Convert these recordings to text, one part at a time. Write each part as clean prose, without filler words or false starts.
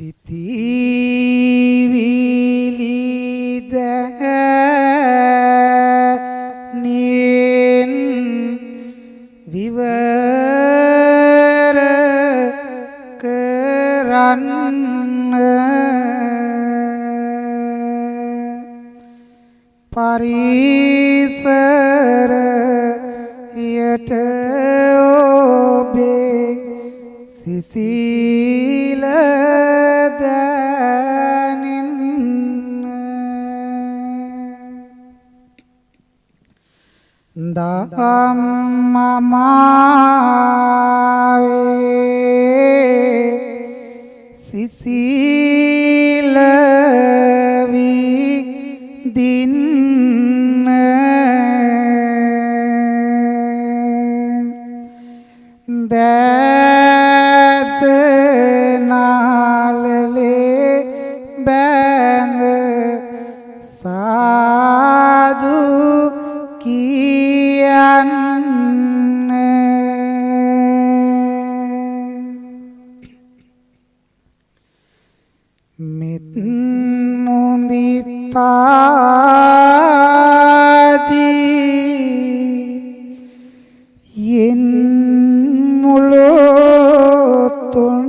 සිතිවිලි දැනෙන් විවර කරන්න පරිසරයට ඔබේ සිසිල ධම්මමාවේ සිසිල විදින්න දැත නාලලේ බැඳ සාදු මෙත් මුදිතාදී යෙන් මුලොතුන්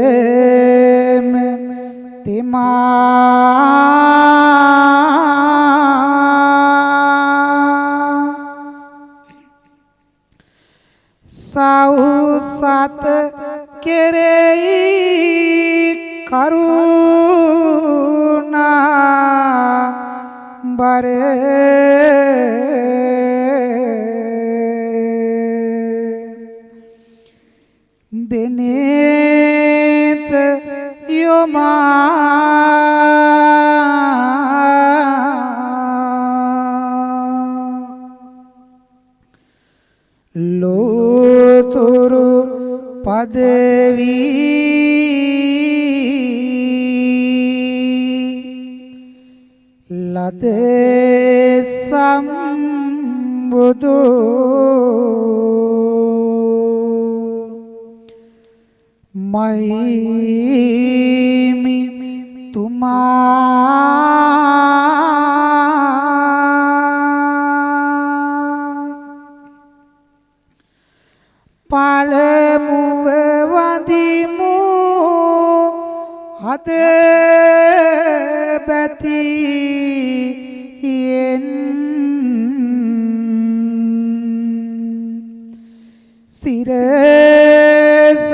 ලොවේම තිමා සෞසත කෙරෙහි කරුණා බර දෙනේත යොමා ලෝතුරු පදවි ලද සම්බුදු මහිමි තුමා පළමුව වඳිමු හද බැතියෙන් සිරස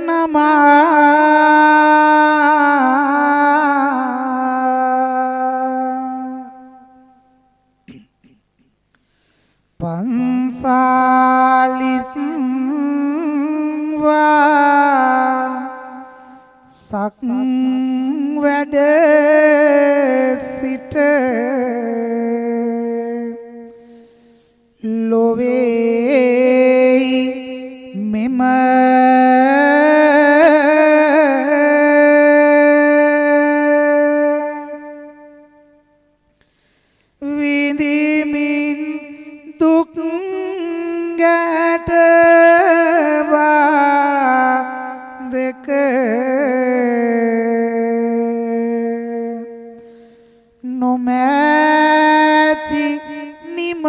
නමා පන්සාලිස් සක් වැඩ සිට ලොවේ මෙම විඳිමින් දුක් ගැට දෙක නොමැති නිම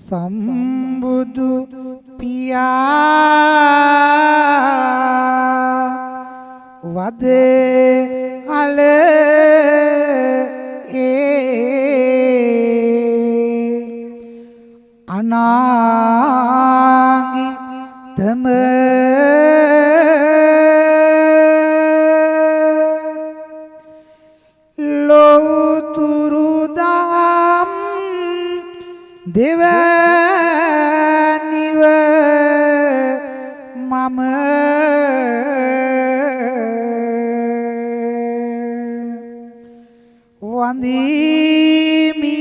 සම්බුදු පියා වදේ අල අනාගිතම ලෝතුරු දහම් දෙවැනිව මම වඳිමි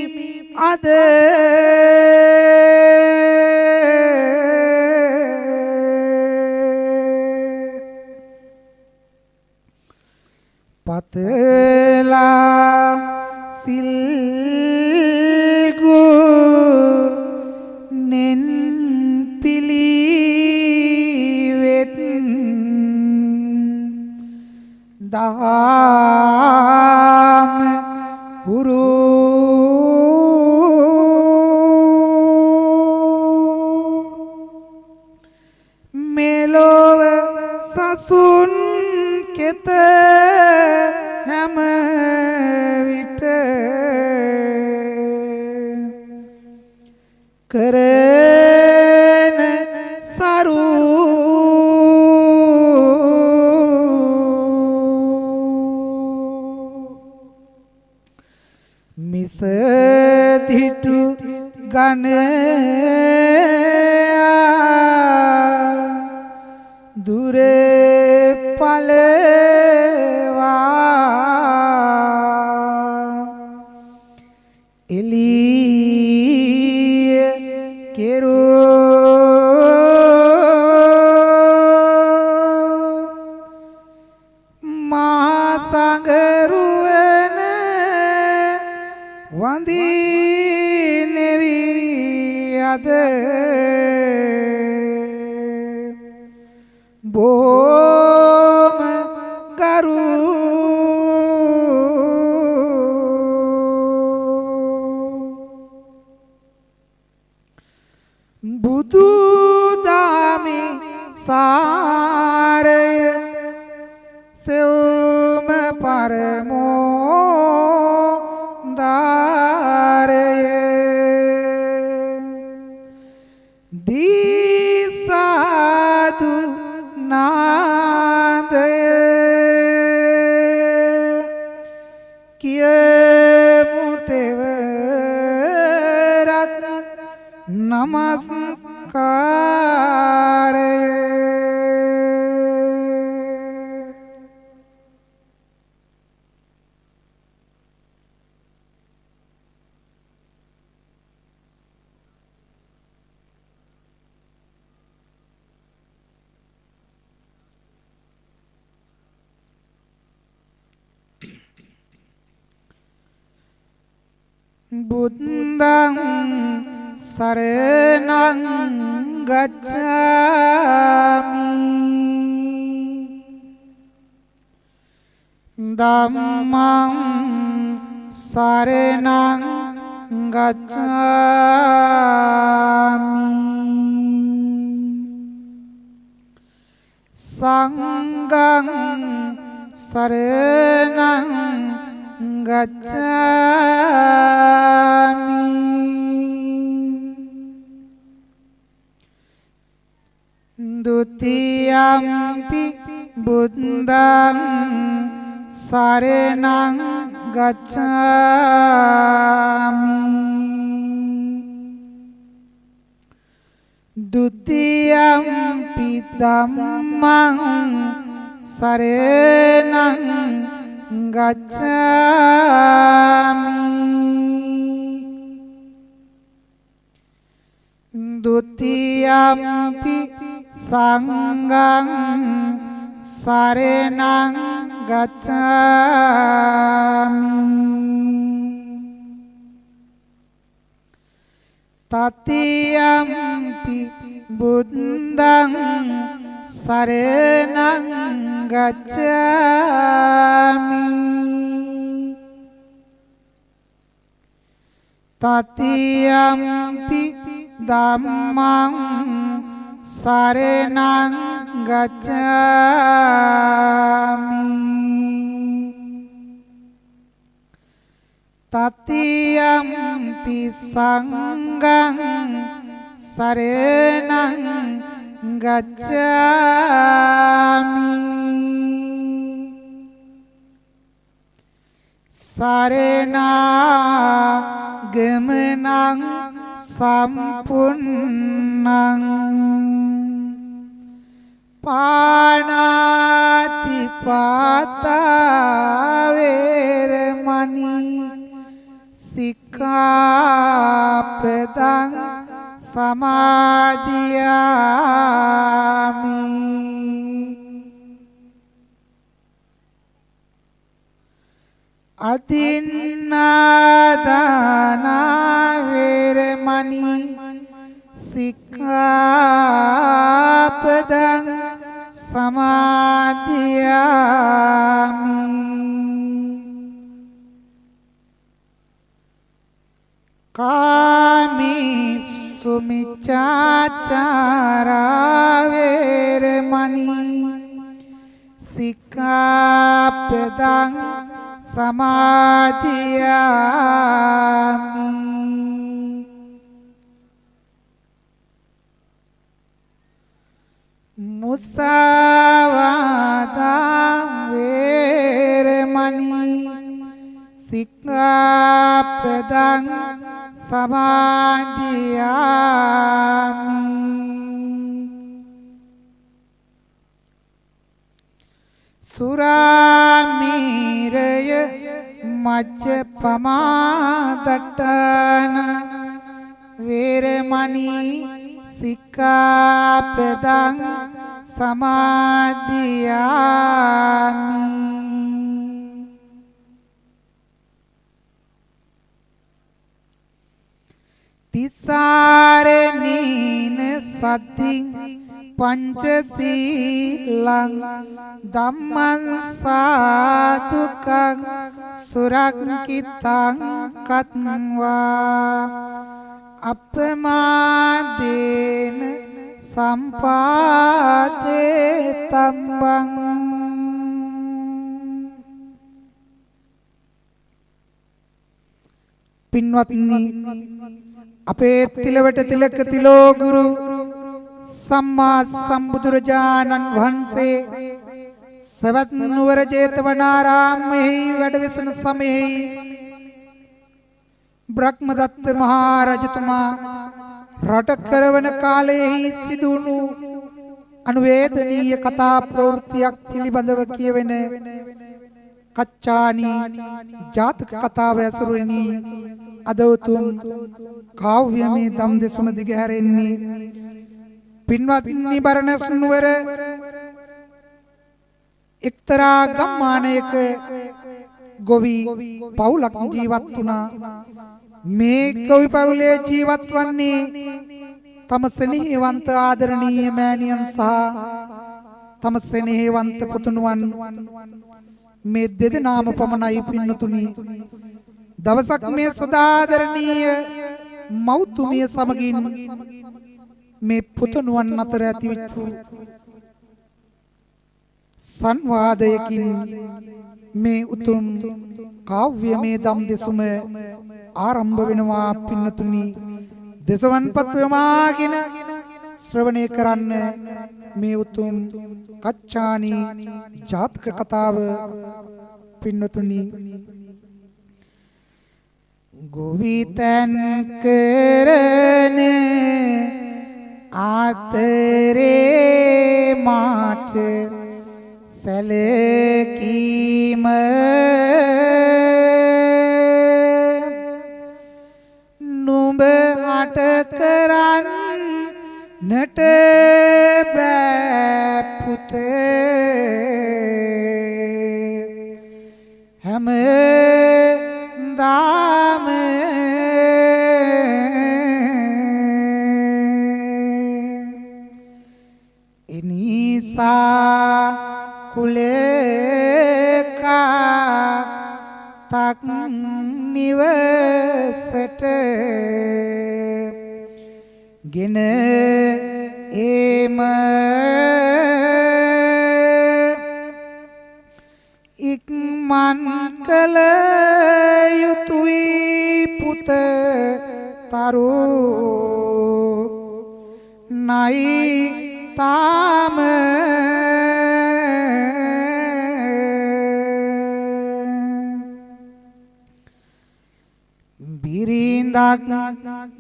අද පතලා සිල්ගු නෙන් පිළිවෙත් දහම හුරු මෙලොව සසුන් කෙත හැම විට කරන සරු මිසදිටු ගණ දුරේ පලවා එළිය කෙරෝ මා සංගරුවන වඳිනෙවි අද බොහොම ගරු බුදු දාමේ සාරය සෙවම පරමෝ දාරය දීසාදු නාදය කියමු තෙවරක් නමස්කාරය බුද්ධං සරණං ගච්ඡාමි ධම්මං සරණං ගච්ඡාමි සංඝං සරණං ගච්ඡාමි ဒုတိယံ පි බුද්ධං සරණං ගච්ඡාමි ဒုတိယံ පි ධම්මං සරණං ගච්ඡාමි ဒုတိယံ පි සංඝං සරණං ගච්ඡාමි တတိယံ පි බුද්ධං සරණං ගච්ඡාමි တတိယံ පි ධම්මං සරණං ගච්ඡාමි တတိယံ පි සංඝං සරණං ගච්ඡාමි สารนาเกมนังสัมพุนนังปานาติปาตาเวรมณีสิกขาปดังสมาธิยามิ අදින්නාදානා වේරමණී සික්ඛාපදං සමාදියාමි. කාමීසු මිච්ඡාචාරා වේරමණී සික්ඛාපදං සමාදියාමි. මුසාවාදා වේරමණී සික්ඛාපදං සමාදියාමි. සුරාමීරය මජ්ජපමාදට්ඨාන වේරමණී සික්ඛාපදං සමාදියාමි. තිසරණීන සතින් පංචසීලං ධම්මං සාදුකං සුරක්ඛිතං කତ୍වා අපමාදේන සම්පාදේ තම්බං. පින්වත්නි, අපේ තිලවට තිලක තිලෝ ගුරු සම්මා සම්බුදුරජාණන් වහන්සේ සවැත් නුවර ජේතවනාරාමයේ වැඩවිසෙන සමයෙහි බ්‍රහ්මදත්ත මහා රජතුමා රට කරවන කාලයෙහි සිදුණු අනුවේදනීය කතා ප්‍රවෘත්තියක් පිළිබඳව කියවෙන කච්චානි ජාතක කතාව ඇසුරිනි අද උතුම් කාව්‍යමය දම් දෙසුම දිගහැරෙන්නේ. පින්වත්නි, බරණැස් නුවර එක්තරා ගම්මානයක ගොවි පවුලක් ජීවත් වුණා. මේ ගොවි පවුලේ ජීවත් වන්නේ තම සෙනෙහවන්ත ආදරණීය මෑණියන් සහ තම සෙනෙහවන්ත පුතුණුවන් මේ දෙදෙනාම පමණයි. පින්නතුනි, දවසක් මේ සදාදරණීය මෞතුමිය සමගින් මේ පුතුණුවන් අතර ඇතිවෙච්ච සංවාදයකින් මේ උතුම් කාව්‍යමය දම් දෙසුම ආරම්භ වෙනවා. පින්නතුනි, දසවන්පත් වමාගෙන ශ්‍රවණය කරන්න මේ උතුම් කච්චානි ජාතක කතාව. පින්නතුනි, ගොවිතැන් කරන ආතරේ මාට සැලකීම නුඹ අට කරන්නට බෑ පුතේ හැමදාම එනිසා කුලේකා තක් නිවසට ගෙන ඒම ඉක්මන් කළ යුතුයි පුත තරු නයි තාම බිරිඳක්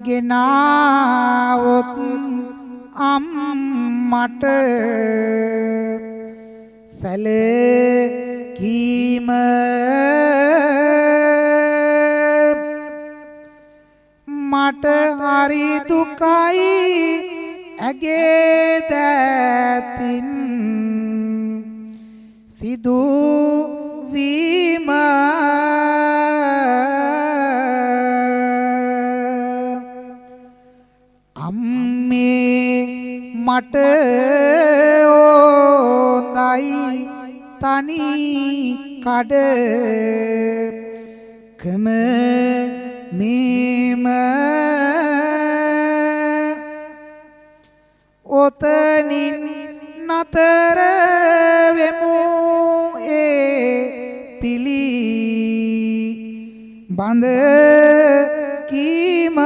ගෙනාවොත් අම්මට සැලකීම මට හරි දුකයි ඇගේ දැතින් සිදු වීම මට ඕඳයි තනි කඩ කම මේම ඔතනින් නතර වෙමු ඒ පිලි බඳ කීම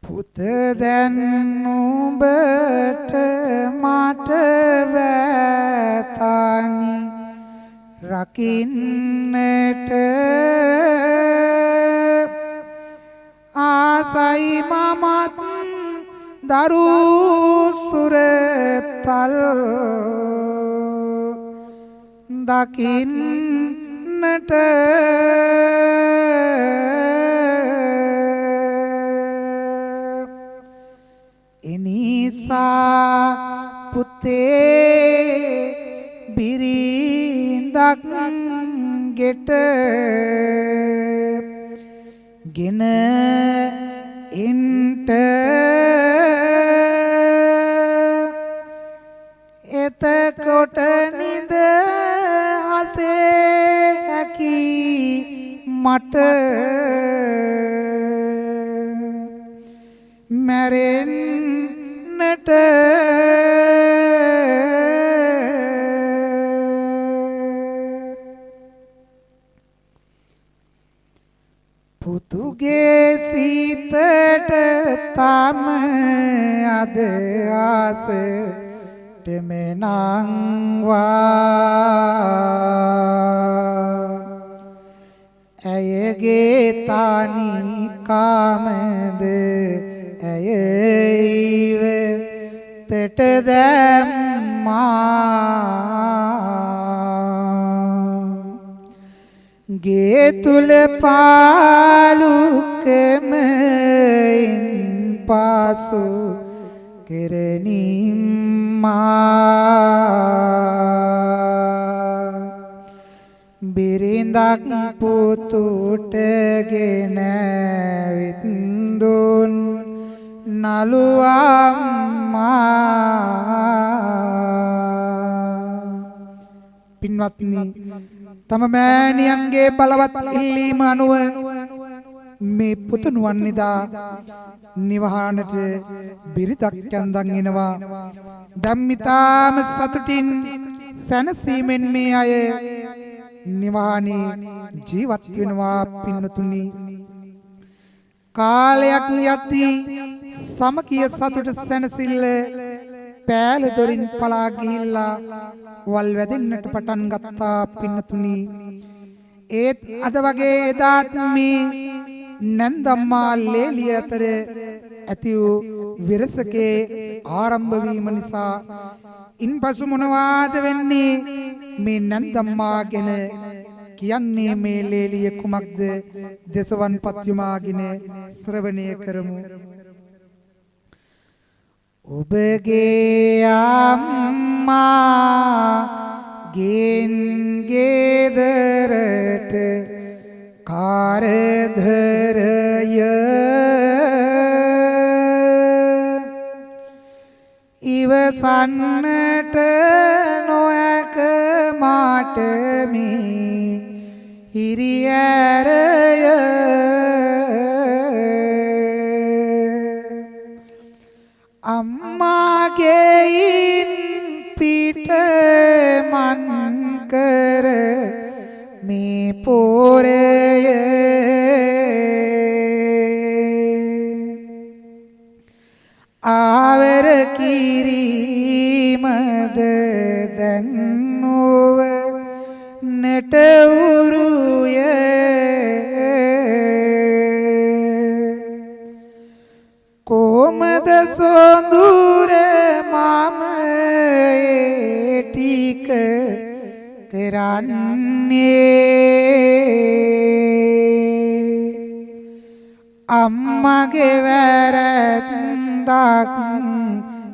පුත දැන් නුඹට මට වැතනි රකින්නට ආසයි මමත් දරු සුරතල් දකින්නට එනිසා පුතේ බිරිඳක් ගෙට ගෙන එන්ට එතකොට නිද හසේ හැකි මට මැරෙන්නට පුතුගේ සිතට තම අද ආසට මෙනංවා ඇයගේ තනි කාමද ඇයයිව තෙට දැම්මා ගේ තුල පාලුකමෙන් පාසු කෙරෙනිම්මා බිරිඳක් පුතුට ගෙනවිත් දුන් නළුවම්මා පින්වත්නි තම මෑණියන්ගේ බලවත් ඉල්ලීම අනුව මේ පුතුණුවන් නිදා නිවහනට බිරිඳක් යන්දන් එනවා ධම්මිතාම සතුටින් සැනසීමෙන් මේ අය නිවහනේ ජීවත් වෙනවා පින්වතුනි කාලයක් යද්දී සමකිය සතුට සැනසෙල්ල පෑල දොරින් පලා ගිහිල්ලා වල් වැදෙන්නට පටන් ගත්තා පින්වතුනි ඒත් අද වගේ එදාත් මේ නන්දම්මා ලේලිය අතර ඇති වූ විරසකේ ආරම්භ වීම නිසා ඉන්පසු මොනවාද වෙන්නේ මේ නන්දම්මා ගැන කියන්නේ මේ ලේලිය කුමක්ද දසවන් පත්‍යමාගෙන ශ්‍රවණය කරමු ඔබගේ අම්මා ගෙන් ගෙදරට කාර්යධරය ඉවසන්නට නොහැක මාට මේ හිරියරය අම්මාගෙයින් පිට මන් කර මේ පොරය ආවර කිරීමද දැන් නොව නෙට උරුය කොමද සොඳුර මම ටික කරන්නේ අම්මගේ වැරැද්දක්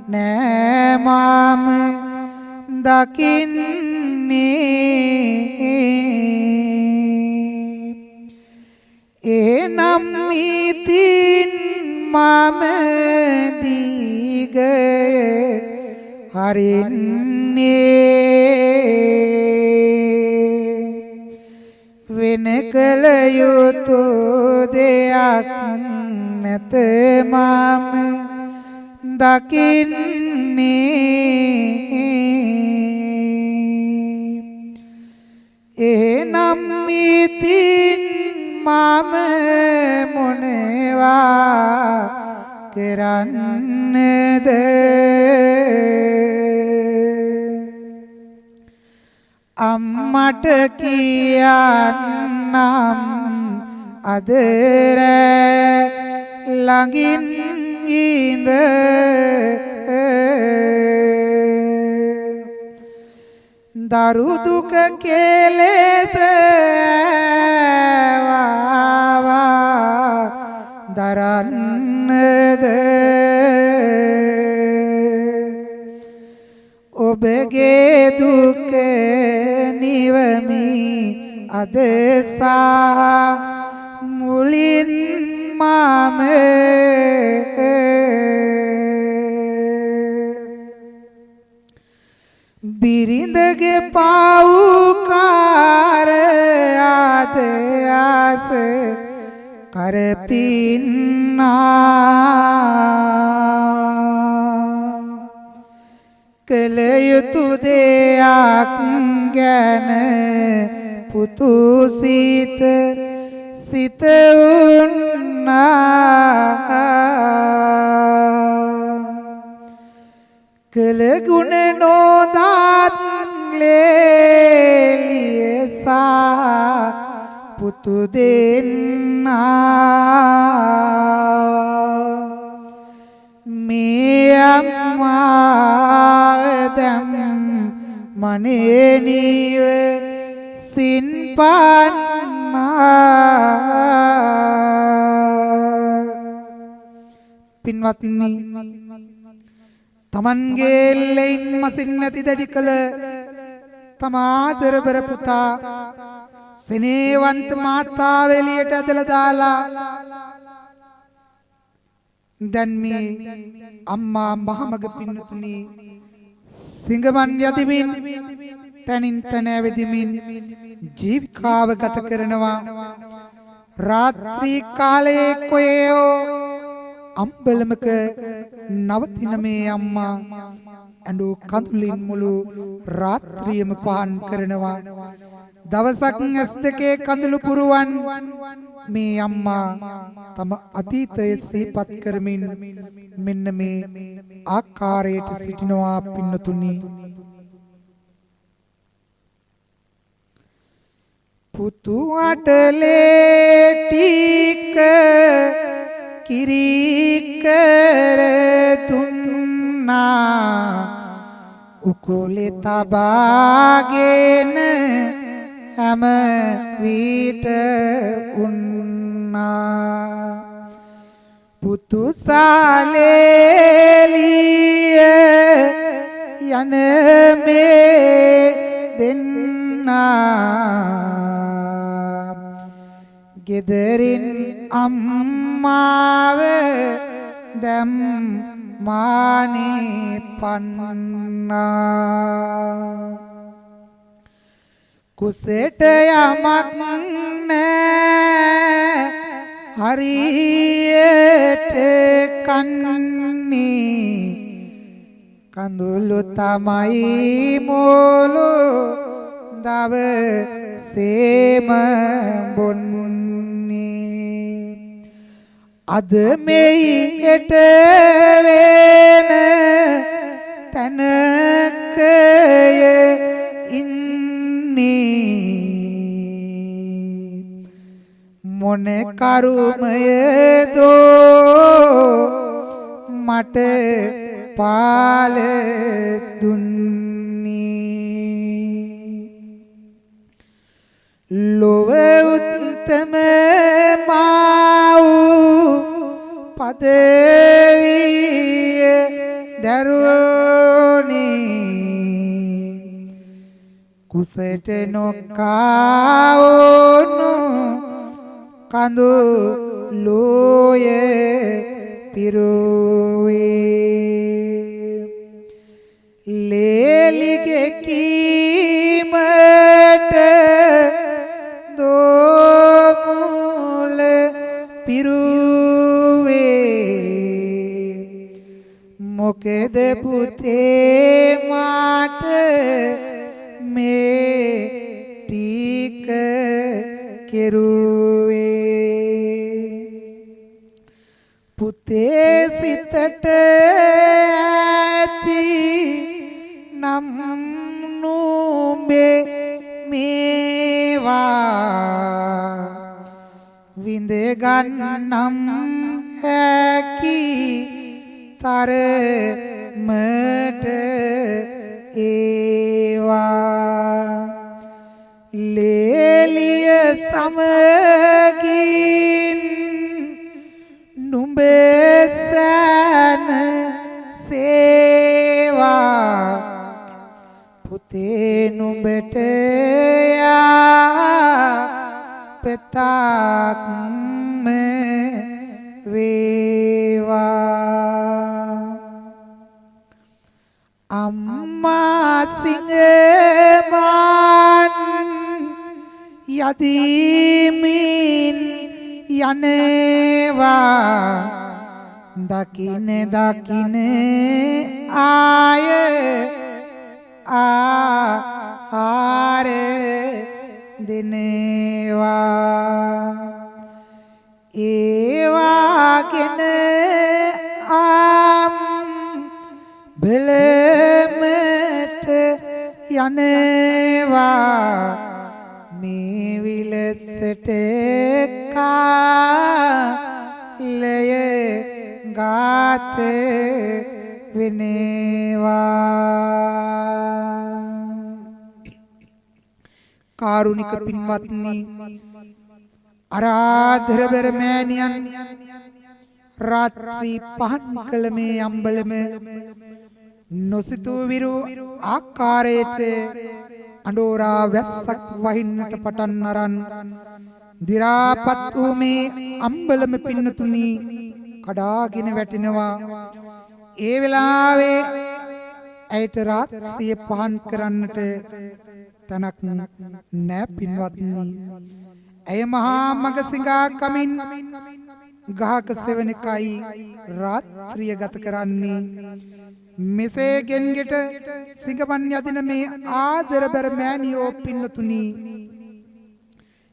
නෑ මම දකින්නේ එනම් ඉතින් මම දීග හරින්නේ වෙන කල යුතු දෙයක් නැත මම දකින්නේ එනම් ඉතින් මම මොනවා කරන්නද අම්මට කියන්නම් අදර ළඟින් ඉඳ දරු දුක කෙලෙස දරන්නද ඔබගේ දුක නිවමි අදසා මුලින් මම බිරිඳගේ පව්කාර ආදයාස කරපින්නා කළ යුතු දෙයක් ගැන පුතු සිත සිත උන්නා කළ ගුණ නොදත් ලේලියසා පුතු දෙන්නා මේ අම්මාදම් මනේනිව සින්පන්නා පින්වත්නි තමන්ගේ එල්ලෙයින් මසින් නැති දැඩි කළ තම ආදරබර පුතා සෙනෙහවන්ත මාතාව එළියට ඇදලා දාලා දැන් මේ අම්මා මහමග පින්නතුනි සිංගමන් යදිමින් තනින් තන ඇවිදිමින් ජීවිකාව ගත කරනවා රාත්‍රී කාලයේ කොයෝ අම්බලමක නවතින මේ අම්මා ඇඬු කඳුලින් මුළු රාත්‍රියම පහන් කරනවා දවසක් ඇස් දෙකේ කඳුළු පුරවන් මේ අම්මා තම අතීතය සිහිපත් කරමින් මෙන්න මේ ආකාරයට සිටිනවා පින්නතුනි පුතු අටලේ ටික කිරිකර තුන්නා උකුලේ තබාගෙන හැම විට උන්නා පුතු සාලේලිය යන මේ දෙන්නා ගෙදරින් අම්මාව දැම් මානේ පන්නා කුසෙට යමක් නෑ හරියට කන්නේ කඳුළු තමයි මොළු දවසේම බොන්නේ අද මෙයි හෙට වෙන තැනකය ඉන්නේ මොන කරුමයදෝ මට පාල දුන්නේ ලොව උත්තම මාව් පදවිය දරුවනේ කුසට නොකාවුණු කඳු ලෝය පිරුවේ ලේලිගේ කීමට දෝමුල පිරුවේ මොකද පුතේ මාට මේ ටික කෙරුවේ පුතේ සිතට ඇති නම් නුඹේ මේවා විඳ ගන්නම් හැකි තරමට ඒවා ලේලිය සමගින් නුඹ සෑන සේවා පුතේ නුඹට පෙතක්ම වේවා අම්මා සිංහමාන් යදිමින් යනවා දකින දකින ආය ආහාර දෙනවා ඒවාගෙන බලමට යනවා මේ විලසට කාලය ගාත වෙනවා කාරුණික පින්වත්නි අරාධරබර මෑණියන් රාත්‍රී පහන් කළ මේ අම්බලම නොසිතූ විරු ආකාරයට අඬෝරා වැස්සක් වහින්නට පටන් අරන් දි รา පත් වූ මේ අම්බලම පින්නතුණි කඩාගෙන වැටෙනවා ඒ වෙලාවේ ඇයට රාත්‍රිය පහන් කරන්නට තනක් නෑ පින්වත්නි ඇය මහා මග සිඟා කමින් ගහක සෙවණකයි රාත්‍රිය ගත කරන්නේ මෙසේ ගෙන්ගෙට සිඟපන් යදින මේ ආදරබර මෑණියෝ පින්නතුණි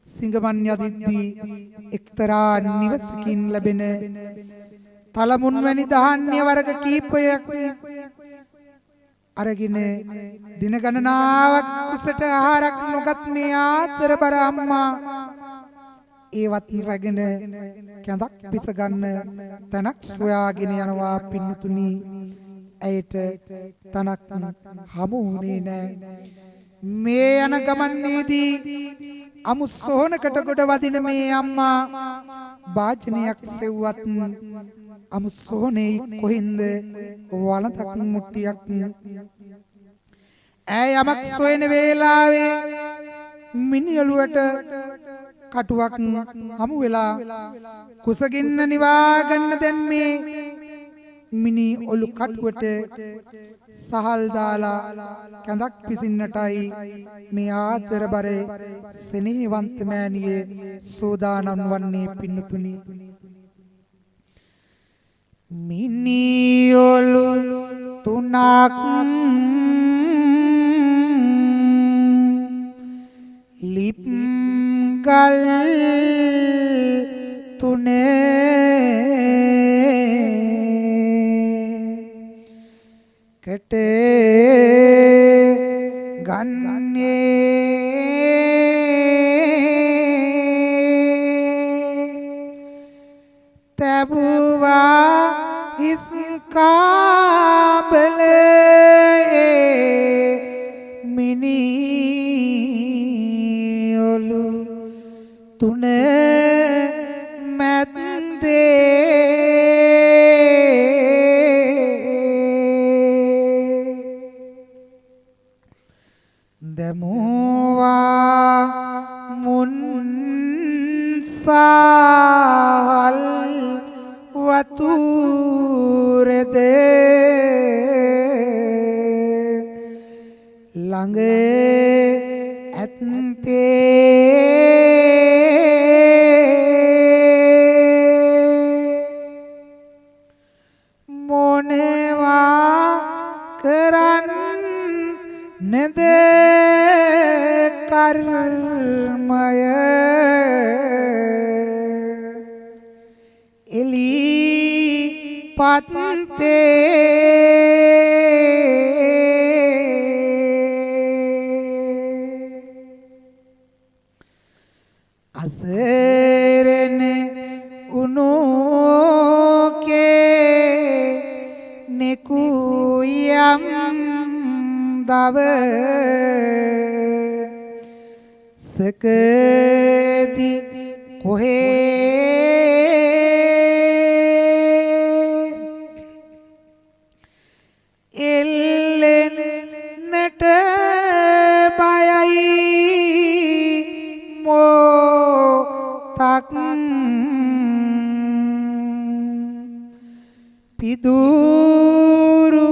සිඟපන් යදිද්දී එක්තරා නිවසකින් ලැබෙන තලමුන් වැනි ධාන්‍ය වර්ග කීපයක් අරගෙන දින ගණනාවක් කුසට ආහාරක් නොගත් මේ ආදරබර අම්මා ඒවත් රැගෙන කැඳක් පිස ගන්න තනක් සොයාගෙන යනවා පින්නතුණි ඇයට තනක් හමු වුණේ නෑ මේ යන ගමන්නේදී අමු සොහනකට ගොඩ වදින මේ අම්මා වාචනයක් සෙව්වත් අමු සොහනේ කොහින්ද වලතක් මුට්ටියක් ඇය යමක් සොයන වේලාවේ මිනිඔළුවට කටුවක් හමු වෙලා කුසගින්න නිවා ගන්න දැන් මේ මිනි ඔලු කටුවට සහල් දාලා කැඳක් පිසින්නටයි මේ ආදරබර සෙනෙහවන්ත මෑණියේ සෝදානම් වන්නේ පින්නතුණි මිනි ඔලු තුනක් ලිප් ගල් තුනේ කට ගන්නේ තබුවා හිස් කාබලේ මිනි ඔලු තුන මැද්දේ දමෝවා මුන්සා සාහල් වතුරද ළඟ මොනවා කරන්නද කර්මය එලි පත්තේ අසරණ උනෝකේ නෙකුයම් දව සකදි කොහේ එල්ලෙන්නට බයයි මොතක් පිදුරු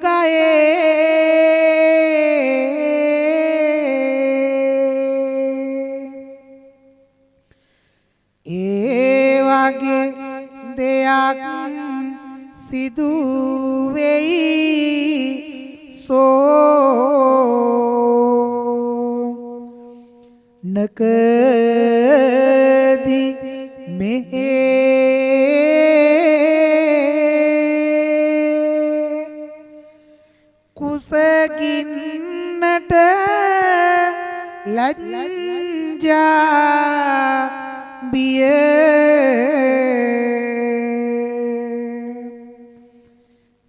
ගයේ ඒ වගේ දෙයක් සිදු වෙයි නකදි මෙහෙ කුසගින්නට ලැජ්ජා බිය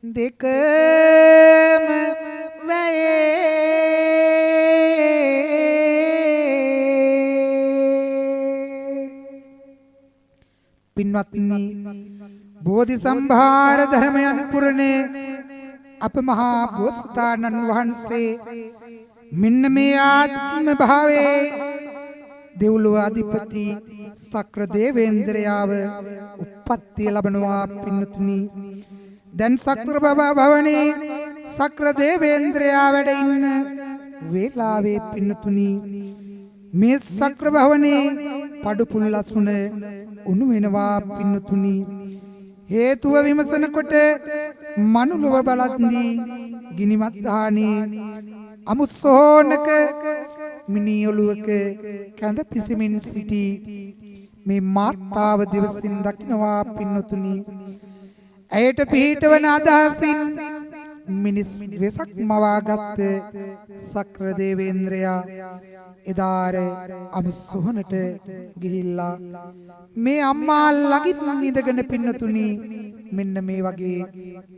දෙකම පින්වත්නි බෝධි සම්භාර ධර්මයන් පුරණේ අප මහා බෝසතාණන් වහන්සේ මෙන්න මේ ආත්ම භාවයේ දෙව්ලොව අධිපති සක්‍ර දේවේන්ද්‍රයාව උප්පත්තිය ලබනවා පින්වත්නි දැන් සක්‍ර භවනේ සක්‍ර දේවේන්ද්‍රයා වැඩ ඉන්න වේලාවේ පින්වත්නි මේ සක්‍ර භවනේ පඩුපුල් අසුන උණු වෙනවා පින්වත්නි හේතුව විමසන කොට මනුලොව බලද්දී ගිනිමත් දහනේ අමුසෝනක මිනිඔලුවක කැඳ පිසිමින් සිටි මේ මාතාව දිවසින් දකින්නවා පින්වත්නි ඇයට පිහිටවන අදහසින් මිනිස් වෙසක් මවාගත් සක්‍ර දේවේන්ද්‍රයා එදාර අමුසොහනට ගිහිල්ලා මේ අම්මා ළඟින් ඉඳගෙන පින්නතුණි මෙන්න මේ වගේ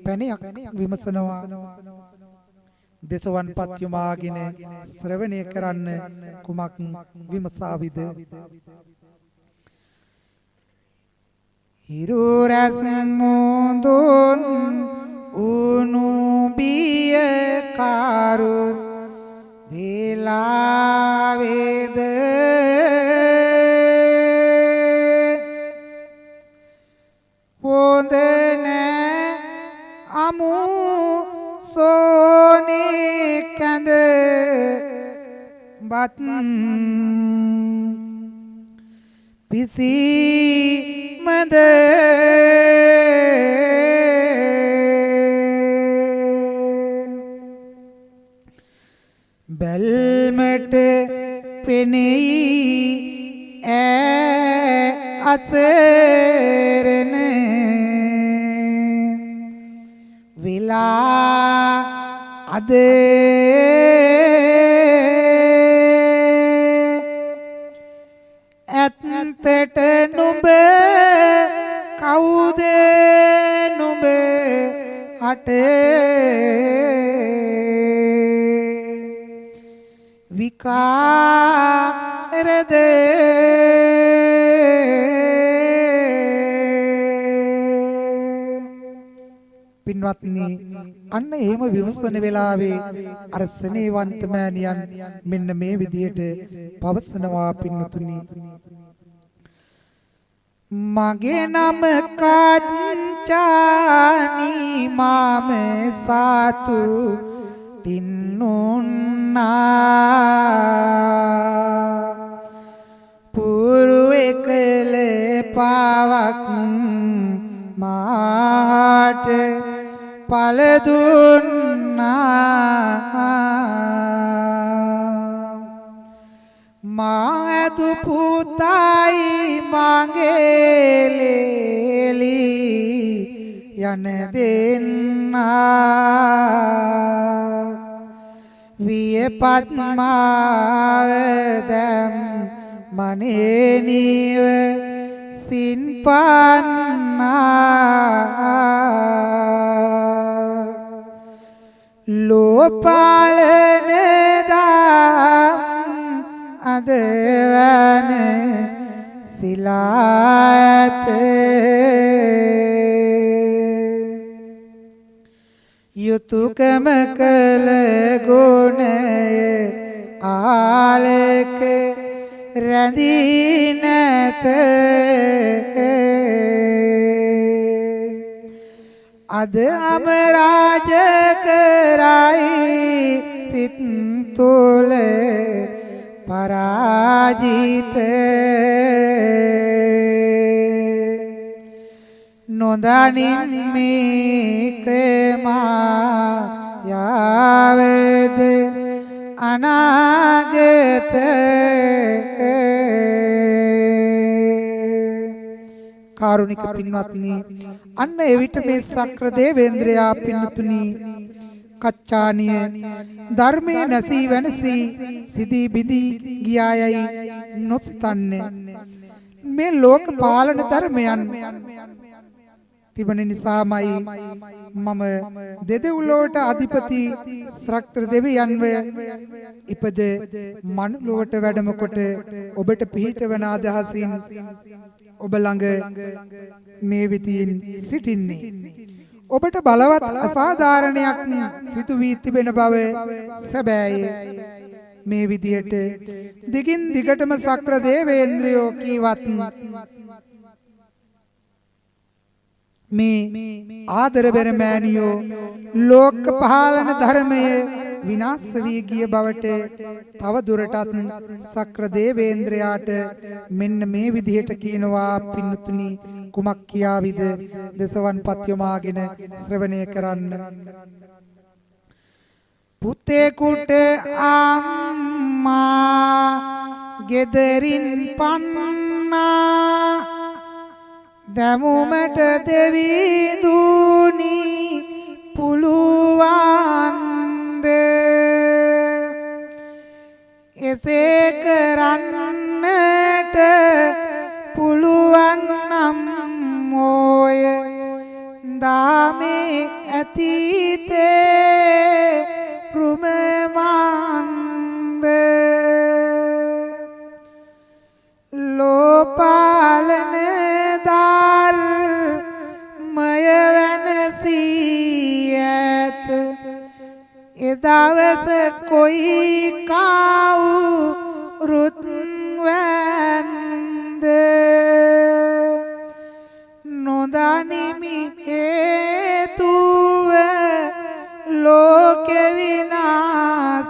පැනයක් විමසනවා දසවන් පත්‍යමාගෙන ශ්‍රවණය කරන්න කුමක් විමසාවිද හිරු රස මොඳුන් උණු බිය කාරු වේලාවේද හොඳ නෑ අමු සෝනේ කඳ බත් පිසි මද බැල්මට පෙනෙයි ඈ අසරණ විලා අද ඇත්තට නුඹ කවුද නුඹ හට විකාරද පින්වත්නි අන්න එහෙම විමසන වෙලාවේ අර සනේවන්ත මෑණියන් මෙන්න මේ විදිහට පවසනවා පින්වතුනි මගේ නම කාංචානි මාම සාතු තින්නුන්නා පුරු එකල පාවක් මාට පල දුන්නා මා ඇතු පුතයි මගේ ලේලි යන දෙන්නා වියපත් මාව දැම් මනේ නිව සින්පන්නා ලෝපාලන දම් අදවන සිලාත යුතුයකම කළ ගුණය ආලක රැඳී නැත අද අමරාජ කරයි සිත් තුල පරාජිත නොදනින් මේක මායාවද අනාගත කාරුණික පින්වත්නි අන්න එවිට මේ සක්‍ර දේවේන්ද්‍රයා පින්තුනි කච්චානිය ධර්මයේ නැසී වෙනසී සිදී බිදී ගියායයි නොසිතන්නේ මේ ලෝක පාලන ධර්මයන් තිබෙන නිසාමයි මම දෙදෙව්ලොවට අධිපති ශ්‍රක්‍ර දෙවියන්ව ඉපද මනුලොවට වැඩම කොට ඔබට පිහිට වන අදහසින් ඔබ ළඟ මේ විදියෙන් සිටින්නේ ඔබට බලවත් අසාධාරණයක් සිදු වී තිබෙන බව සැබෑය මේ විදියට දිගින් දිගටම සක්‍ර දේවේන්ද්‍රයෝ කීවත් මේ ආදර බැර මෑණියෝ ලෝක පාලන ධර්මයේ විනාශ වී ගිය බවට තව දුරටත් සක්‍ර දේවේන්ද්‍රයාට මෙන්න මේ විදිහට කියනවා පින්තුනි කුමක් කියාවිද දසවන් පත්‍යමාගෙන ශ්‍රවණය කරන්න පුතේකුට අම්මා ගෙදරින් පන්නා දමුමට දෙවිඳුනි පුළුවන්ද එසේ කරන්නට පුළුවන් නම් මොය දාමේ ඇතිතේ රුමමන්ද ලෝපාලන ධර්මය වෙනසී ඇත එදවස කොයි කවුරුත් වැන්ද නොදනිමි හේතුව ලෝකෙ විනාසේද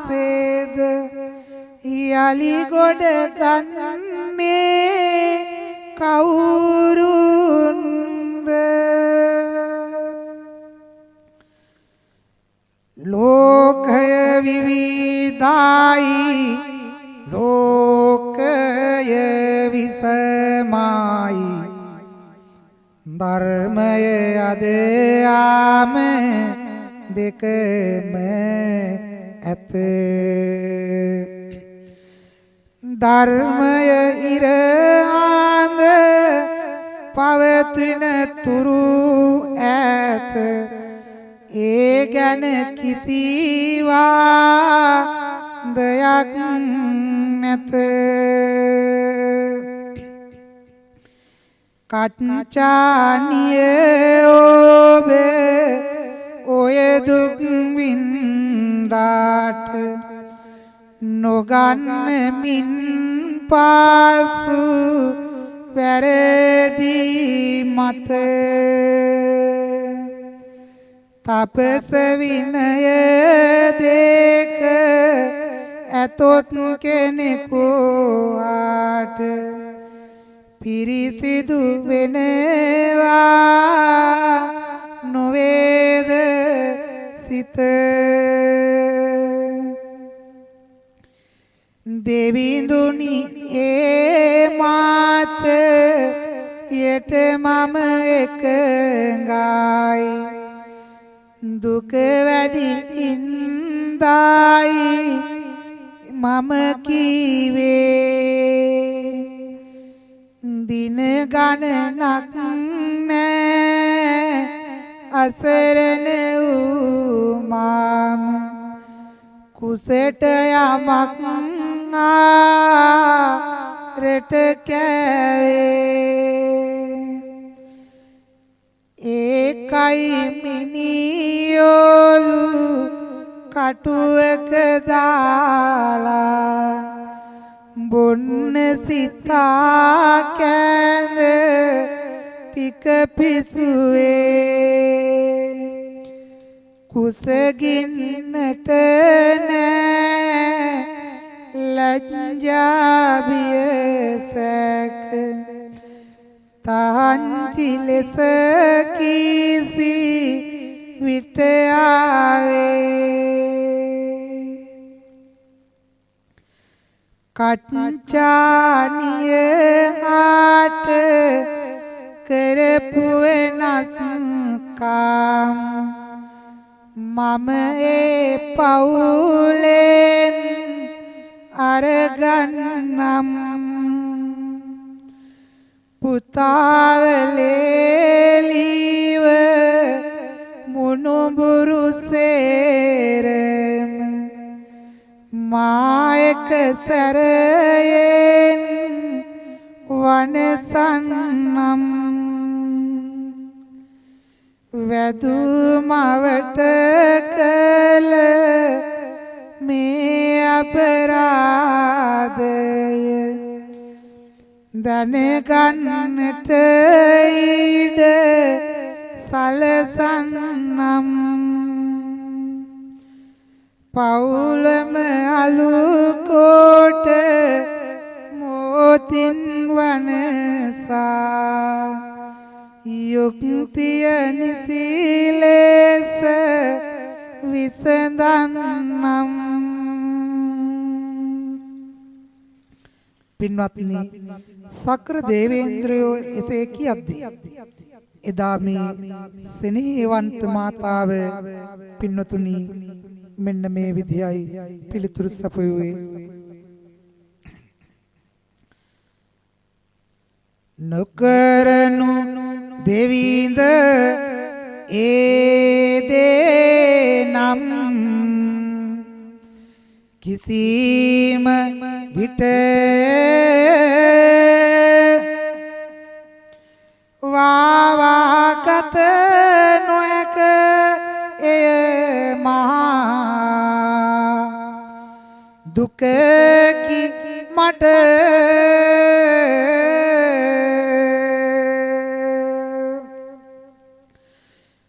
යලි ගොඩ ගන්නේ කවුරුන්ද ලෝකය විවිධයි ලෝකය විසමයි ධර්මය අදයාම දෙකම ඇත ධර්මය ඉර ආඳ පවතින තුරු ඇත ඒ ගැන කිසිවා දයක් නැත කච්චානිය ඔබ ඔය දුක් වින්දාට නොගන්න මින් පාසු වැරේ දී මත තපස විනය දෙක ඇතොත් කෙනෙකු ආට පිරිසිදු වෙනවා නොවේද සිත දෙවිඳුනි ඒ මාත යට මම එකඟයි දුක වැඩි ඉඳයි මම කීවේ දින ගණනක් නෑ අසරණ වූ මම කුසට යමක් ආරට කෑවේ ඒකයි මිනියෝලු කටුවක දාලා බොන්න සිතා කෑඳ ටික පිසුවේ කුසගින්නට නෑ ලජ්ජාබිය සැක තහංචි ලෙස කීසි විට ආවේ කච්චානිය ආට කරපු වෙනස්කම් මම ඒ පවුලෙන් අරගන්නම් පුතාවලේලිව මුණුබුරු සේරම මායක සැරයෙන් වනසන්නම් වැදුමවට කළ මේ අපරාධය දැනගන්නට ඉඩ සලසන්නම් පවුලම අලුකොට මෝතින් වනසා යුක්තිය නිසි ලෙස විසඳන්නම් පින්වත්නි සක්‍ර දේවේන්ද්‍රයෝ එසේ කියද්දී එදා මේ සෙනෙහවන්ත මාතාව පින්වතුනි මෙන්න මේ විදියයි පිළිතුරු සපයුවේ නොකරනු දෙවිඳ ඒ දේ නම් කිසිම විට වාවාගත නොහැක එය මහා දුකකි මට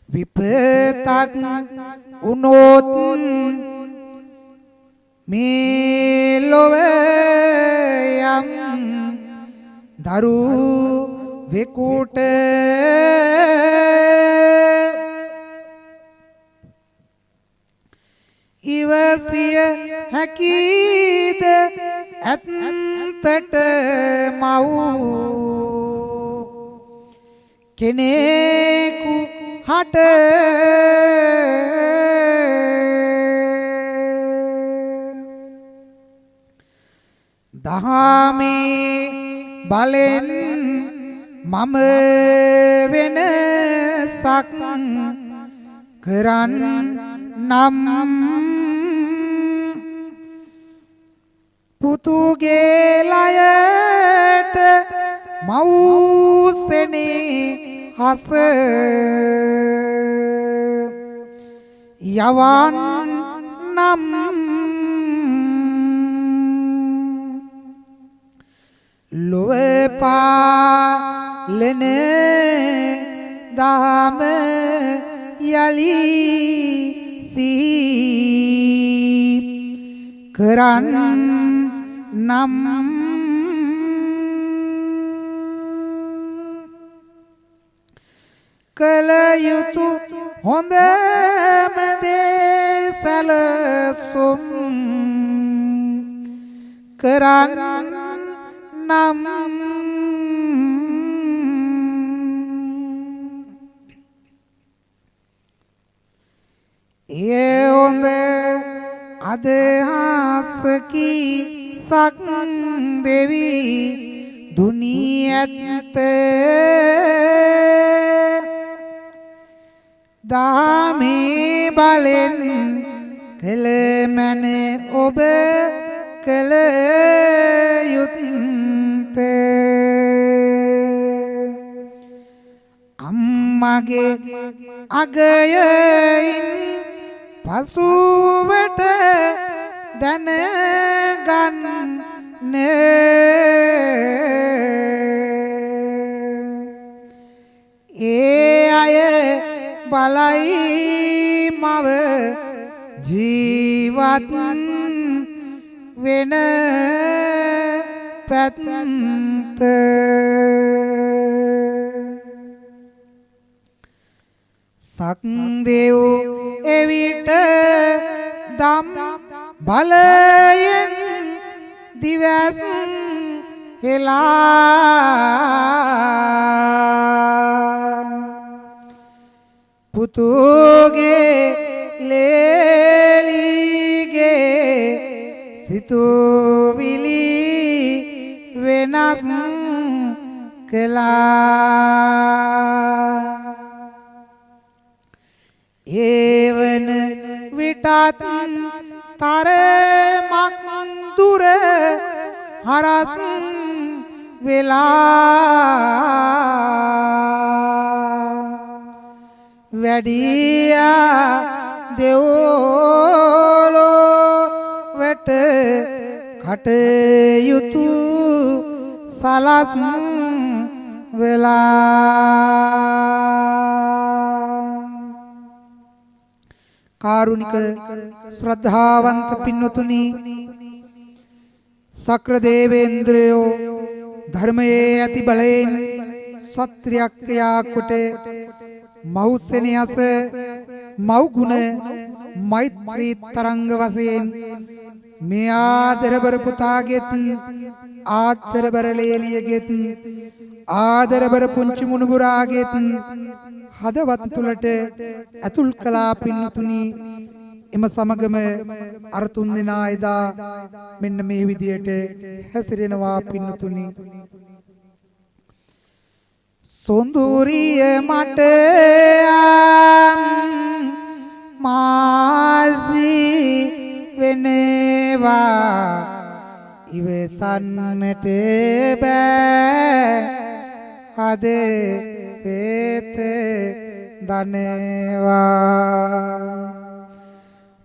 විපතක් උනොත් මේ ලොව යම් දරු වෙකුට ඉවසිය හැකිද ඇත්තට මව් කෙනෙකු හට දහමේ බලෙන් මම වෙනසක් කරන්නම් පුතුගේ ලයට මව්සෙනේ හස යවන් නම් ලොව පා ලෙන දහම යලි සී කරන් නම් කල යුතු හොඳම දේ සැලසුම් කරන් නම් ඒ හොඳ අදහසකි සක් දෙවි දුනියත් දාමේ බලෙන් කළ මැන ඔබ කළ යුත්තේ අම්මගේ අගයයින් පසුවට දැනගන්න ඒ අය බලයි මව ජීවත් වෙන පැත්ත සක්දෙව් එවිට දම් බලයෙන් දිවස් හෙලා පුතුගේ ලේලිගේ සිතුවිලි වෙනස් කළා ඒවන විටත් තරමක් දුර හරස් වෙලා වැඩියා දෙව්ලෝ වැට කටයුතු සලස් වෙලා කාරුණික ශ්‍රද්ධාවන්ත පින්වතුනි සක්‍ර දේවේන්ද්‍රයෝ ධර්මයේ ඇති බලයෙන් සත්‍ත්‍රියක් ක්‍රියා කොට මෞස්සෙනියස මෞගුණ මෛත්‍රී තරංග වශයෙන් මේ ආදරබර පුතාගෙත් ආදරබර ලේලියගෙත් ආදරබර පුංචි මුණුබුරාගෙත් හදවත් තුලට ඇතුල් කළා පින්තුනි එම සමගම අර තුන් දෙනා එදා මෙන්න මේ විදියට හැසිරෙනවා පින්තුනි සොඳුරිය මට මාසි වෙනවා ඉවසන්නට බෑ අද පෙත දනවා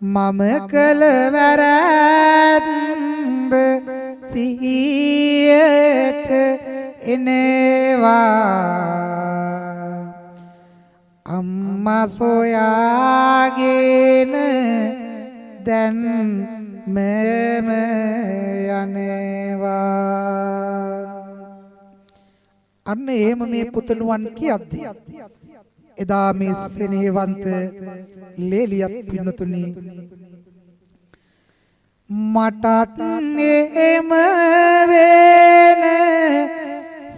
මම කළ වැරැද්ද සිහියට එනවා අම්මා සොයාගෙන දැන් මම යනවා අන්න එහෙම මේ පුතණුවන් කියද්දී එදා මේ සෙනෙහවන්ත ලේලියත් පින්නතුනි මටත් එහෙම වෙන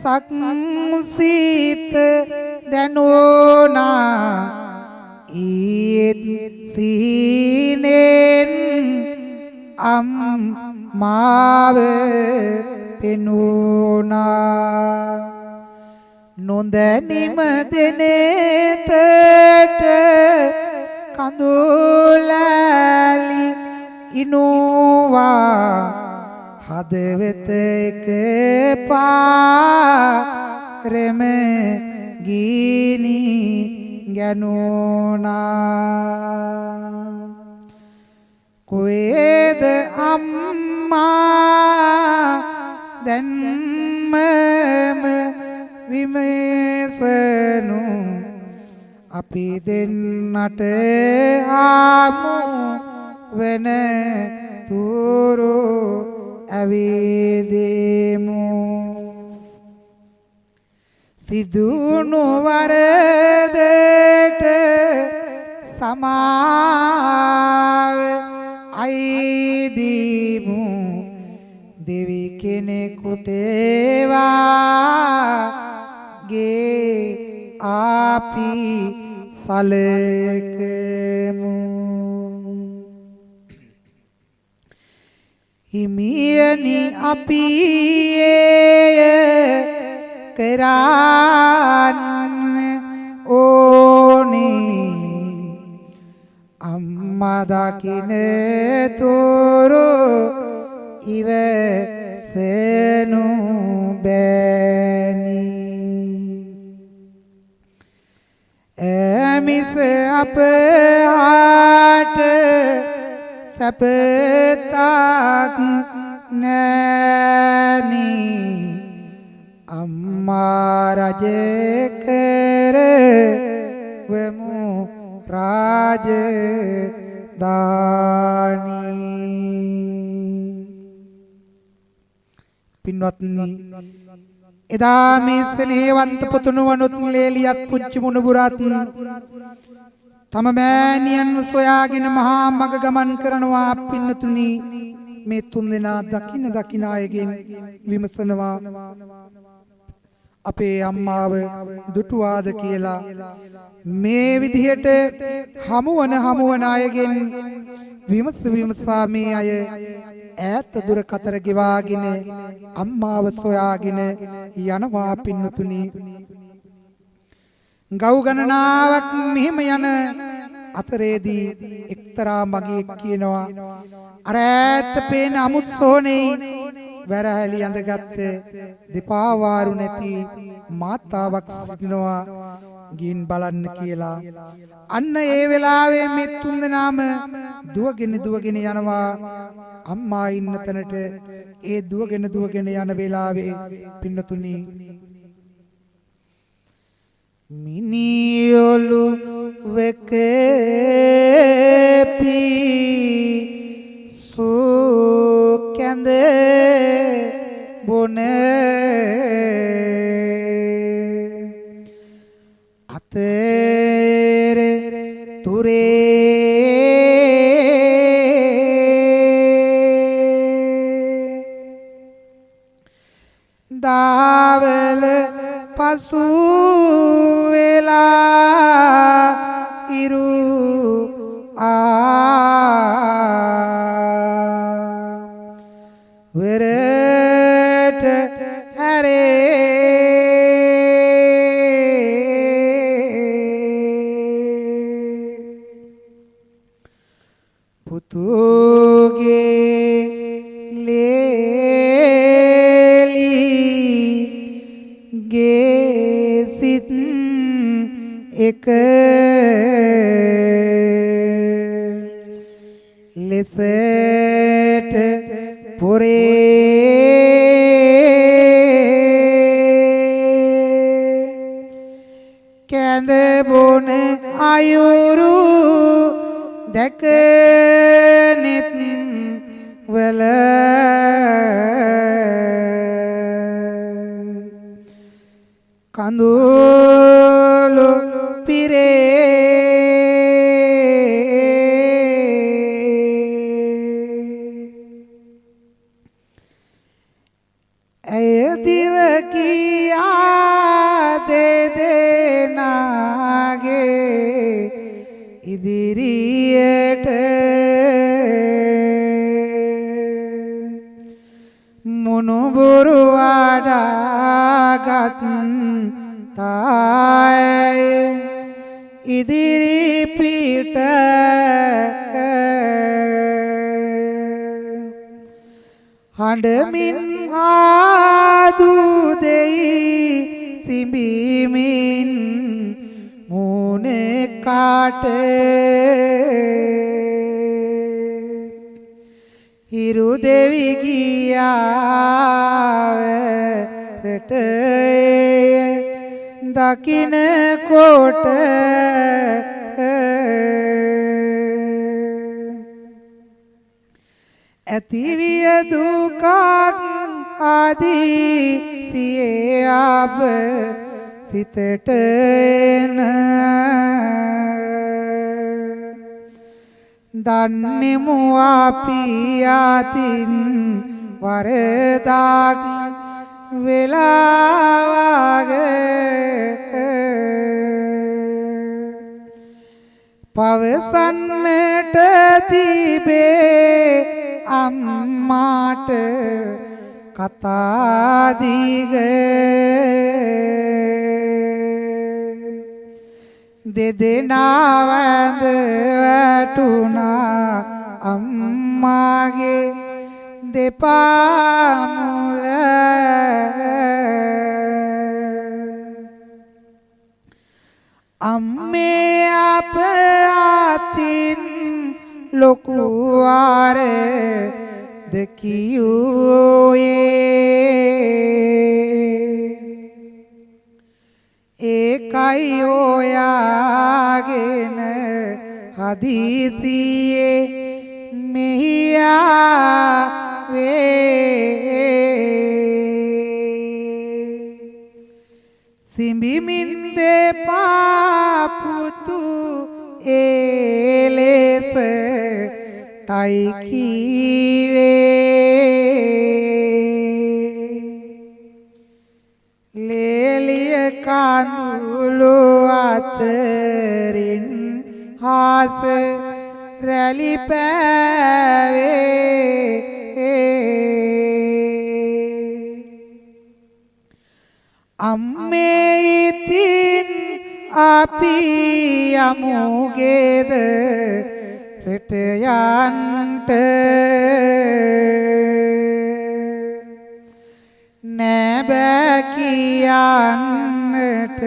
සක්සිත දැනුණා ඊත් සීනෙන් අම්මාව පෙනුණා නොදැනිම දෙනෙතට කඳුලැලි ඉනුවා හදවත එක පාරෙම ගිනි ගැනුණා කොහෙද අම්මා දැන් මම විමසනු අපි දෙන්නට ආමු වෙන තුරු ඇවිදෙමු සිදුණු වරදට සමාව අයිදීමු දෙවි කෙනෙකුට ගේ අපි සලකමු හිමියනි අපි කරන්න ඕනේ අම්මා දකින්න තොරු ඉවසනු බෑනි එමිස අපහාට සපතක් නැනි අම්මා රජ කරවමු රාජධානි පින්වත්නි එදා මේ ස්නේහවන්ත පුතුණුවනුත් ලේලියත් පුංචි මුණුබුරත් තම මෑණියන් සොයාගෙන මහා මග ගමන් කරනවා පින්නතුනි මේ තුන්දෙනා දකින්න අයගෙන් විමසනවා අපේ අම්මාව දුටුවාද කියලා මේ විදිහට හමුවන අයගෙන් විමසා මේ අය ඈත දුර කතර ගෙවාගෙන අම්මාව සොයාගෙන යනවා පින්නතුනි ගව් ගණනාවක් මෙහෙම යන අතරේදී එක්තරා මගියෙක් කියනවා අර ඈත පේන අමුස්සෝනේ වැරහැලි ඇඳගත්ත දෙපා වාරු නැති මාතාවක් සිටිනවා ගින් බලන්න කියලා අන්න ඒ වෙලාවේ මේ තුන්දෙනාම දුවගෙන යනවා අම්මා ඉන්න තැනට ඒ දුවගෙන යන වෙලාවේ පින්නතුනි මිනිඔලු වෙකපි සුකඳ බොන අතර තුරේ දාවල පසු වෙලා ඉරු වෙරට හැරේ පුතුගේ ලේලිගේ සිත් එක ලෙසට පොරේ කැඳ බොන අයුරු දැකනෙත් වල කඳුළු පිරේ ඇය දිව කියා දෙදෙනාගේ ඉදිරියට මුණුබුරු වඩාගත් තාය ඉදිරි පිට හඬමින් ආදු දෙයි සිඹිමින් මුනේ කාට හිරු දෙවි ගියාව රටේ දකින කොට ඇතිවිය දුකක් ආදී සියේ අප සිතට එන දන්නෙමු අපි යතින් වරදක් වෙලාවගේ පවසන්නට තිබේ අම්මාට කතා දිගේ දෙදෙනා වැඳ වැටුණා අම්මාගේ දෙපා මුල අම්මේ අප අතින් ලොකු වාර දෙකියුයේ ඒකයි ඔයාගෙන හදිසියේ මෙහියාවේ සිඹිමින් දෙපා පුතු එලෙස ටයි කීවේ ලේලිය කඳුළු අතරින් හාස රැලි පෑවේ අම්මේ ඉතින් අපි යමුගේද රට යන්ට නැබෑ කියන්නට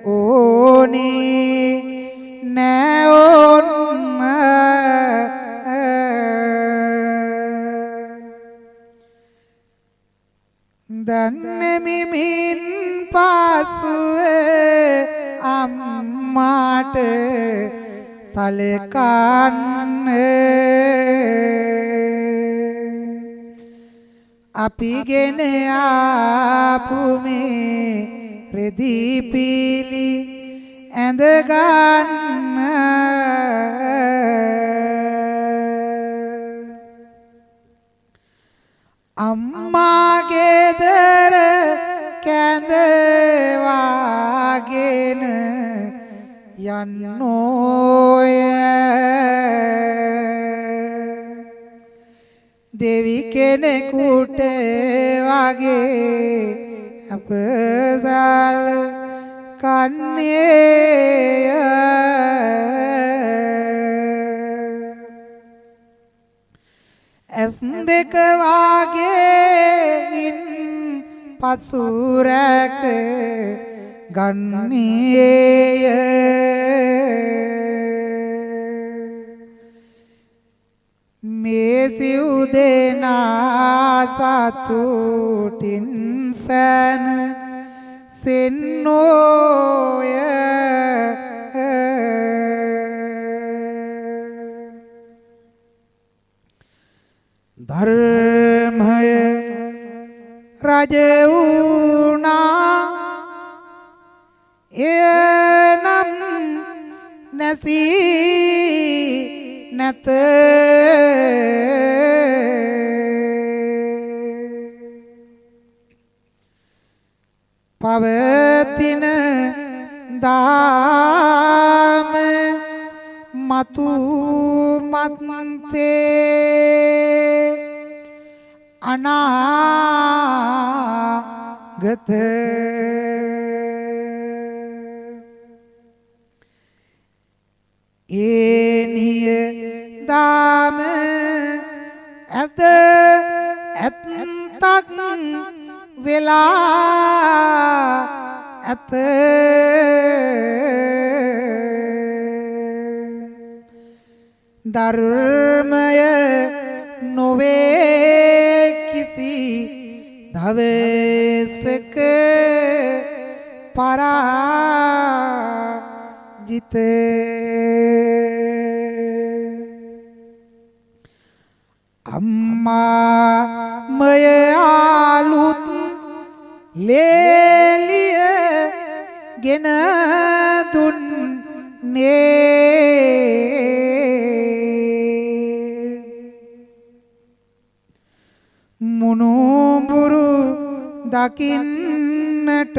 ඕනේ නෑ ඔන්න දන්නමිමින් පසුවේ අම්මාට සලකන්න අපි ගෙන ආපු මේ රෙදි පීලි ඇඳ ගන්න අම්මා ගෙදර කැඳවාගෙන යන්නෝය දෙවි කෙනෙකුට වගේ අපසල් කන්නේය ඇස් දෙක වාගේකින් පසුරැක ගන්නේය මේ සිව් දෙනා සතුටින් සැන සෙන්නෝය ධර්මය රජ වුණා එනම් නැසී නැත පවතින දාම මතු මත්තේ අනාගත ඒනිය දාම ඇත ඇත්තක් වෙලා ඇත ධර්මය නොවේ කිසි දවසක පරාජිත අම්මා මය ආලුත් ලේලිය ගෙන දුන්නේ මුනුඹුරු දකින්නට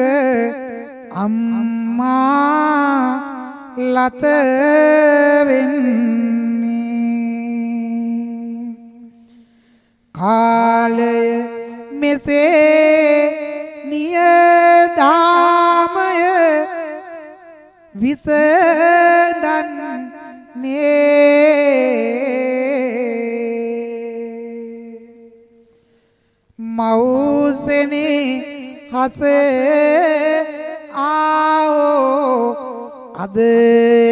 අම්මා ලත වෙන්නේ කාලය මෙසේ නියදාමය විසඳන්නේ මෞසෙනේ හසේ ආවෝ අද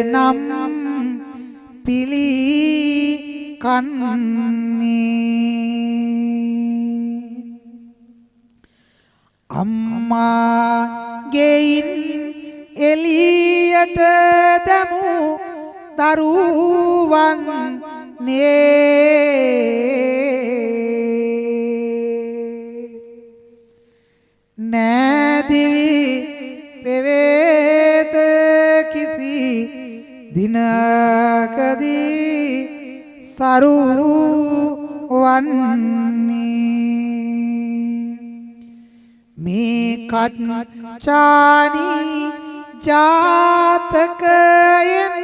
නම් පිලි කන්නේ අම්මා ගෙයින් එළියට දැමු දරුවන් නෑදිවි පෙවේත කිසි දිනකදී සරු වන්නේ මේ කච්චානි ජාතකයෙන්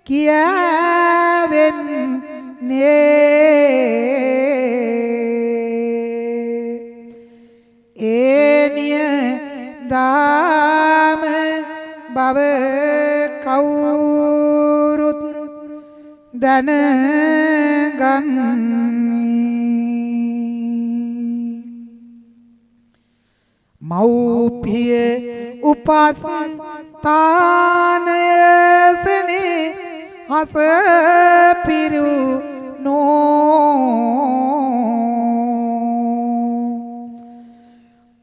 කියවෙන්නේ ඒනිය දාම බව කවුරුත් දැනගන්නේ මෞපිය උපස්ථානයසනේ හස පිරුණෝ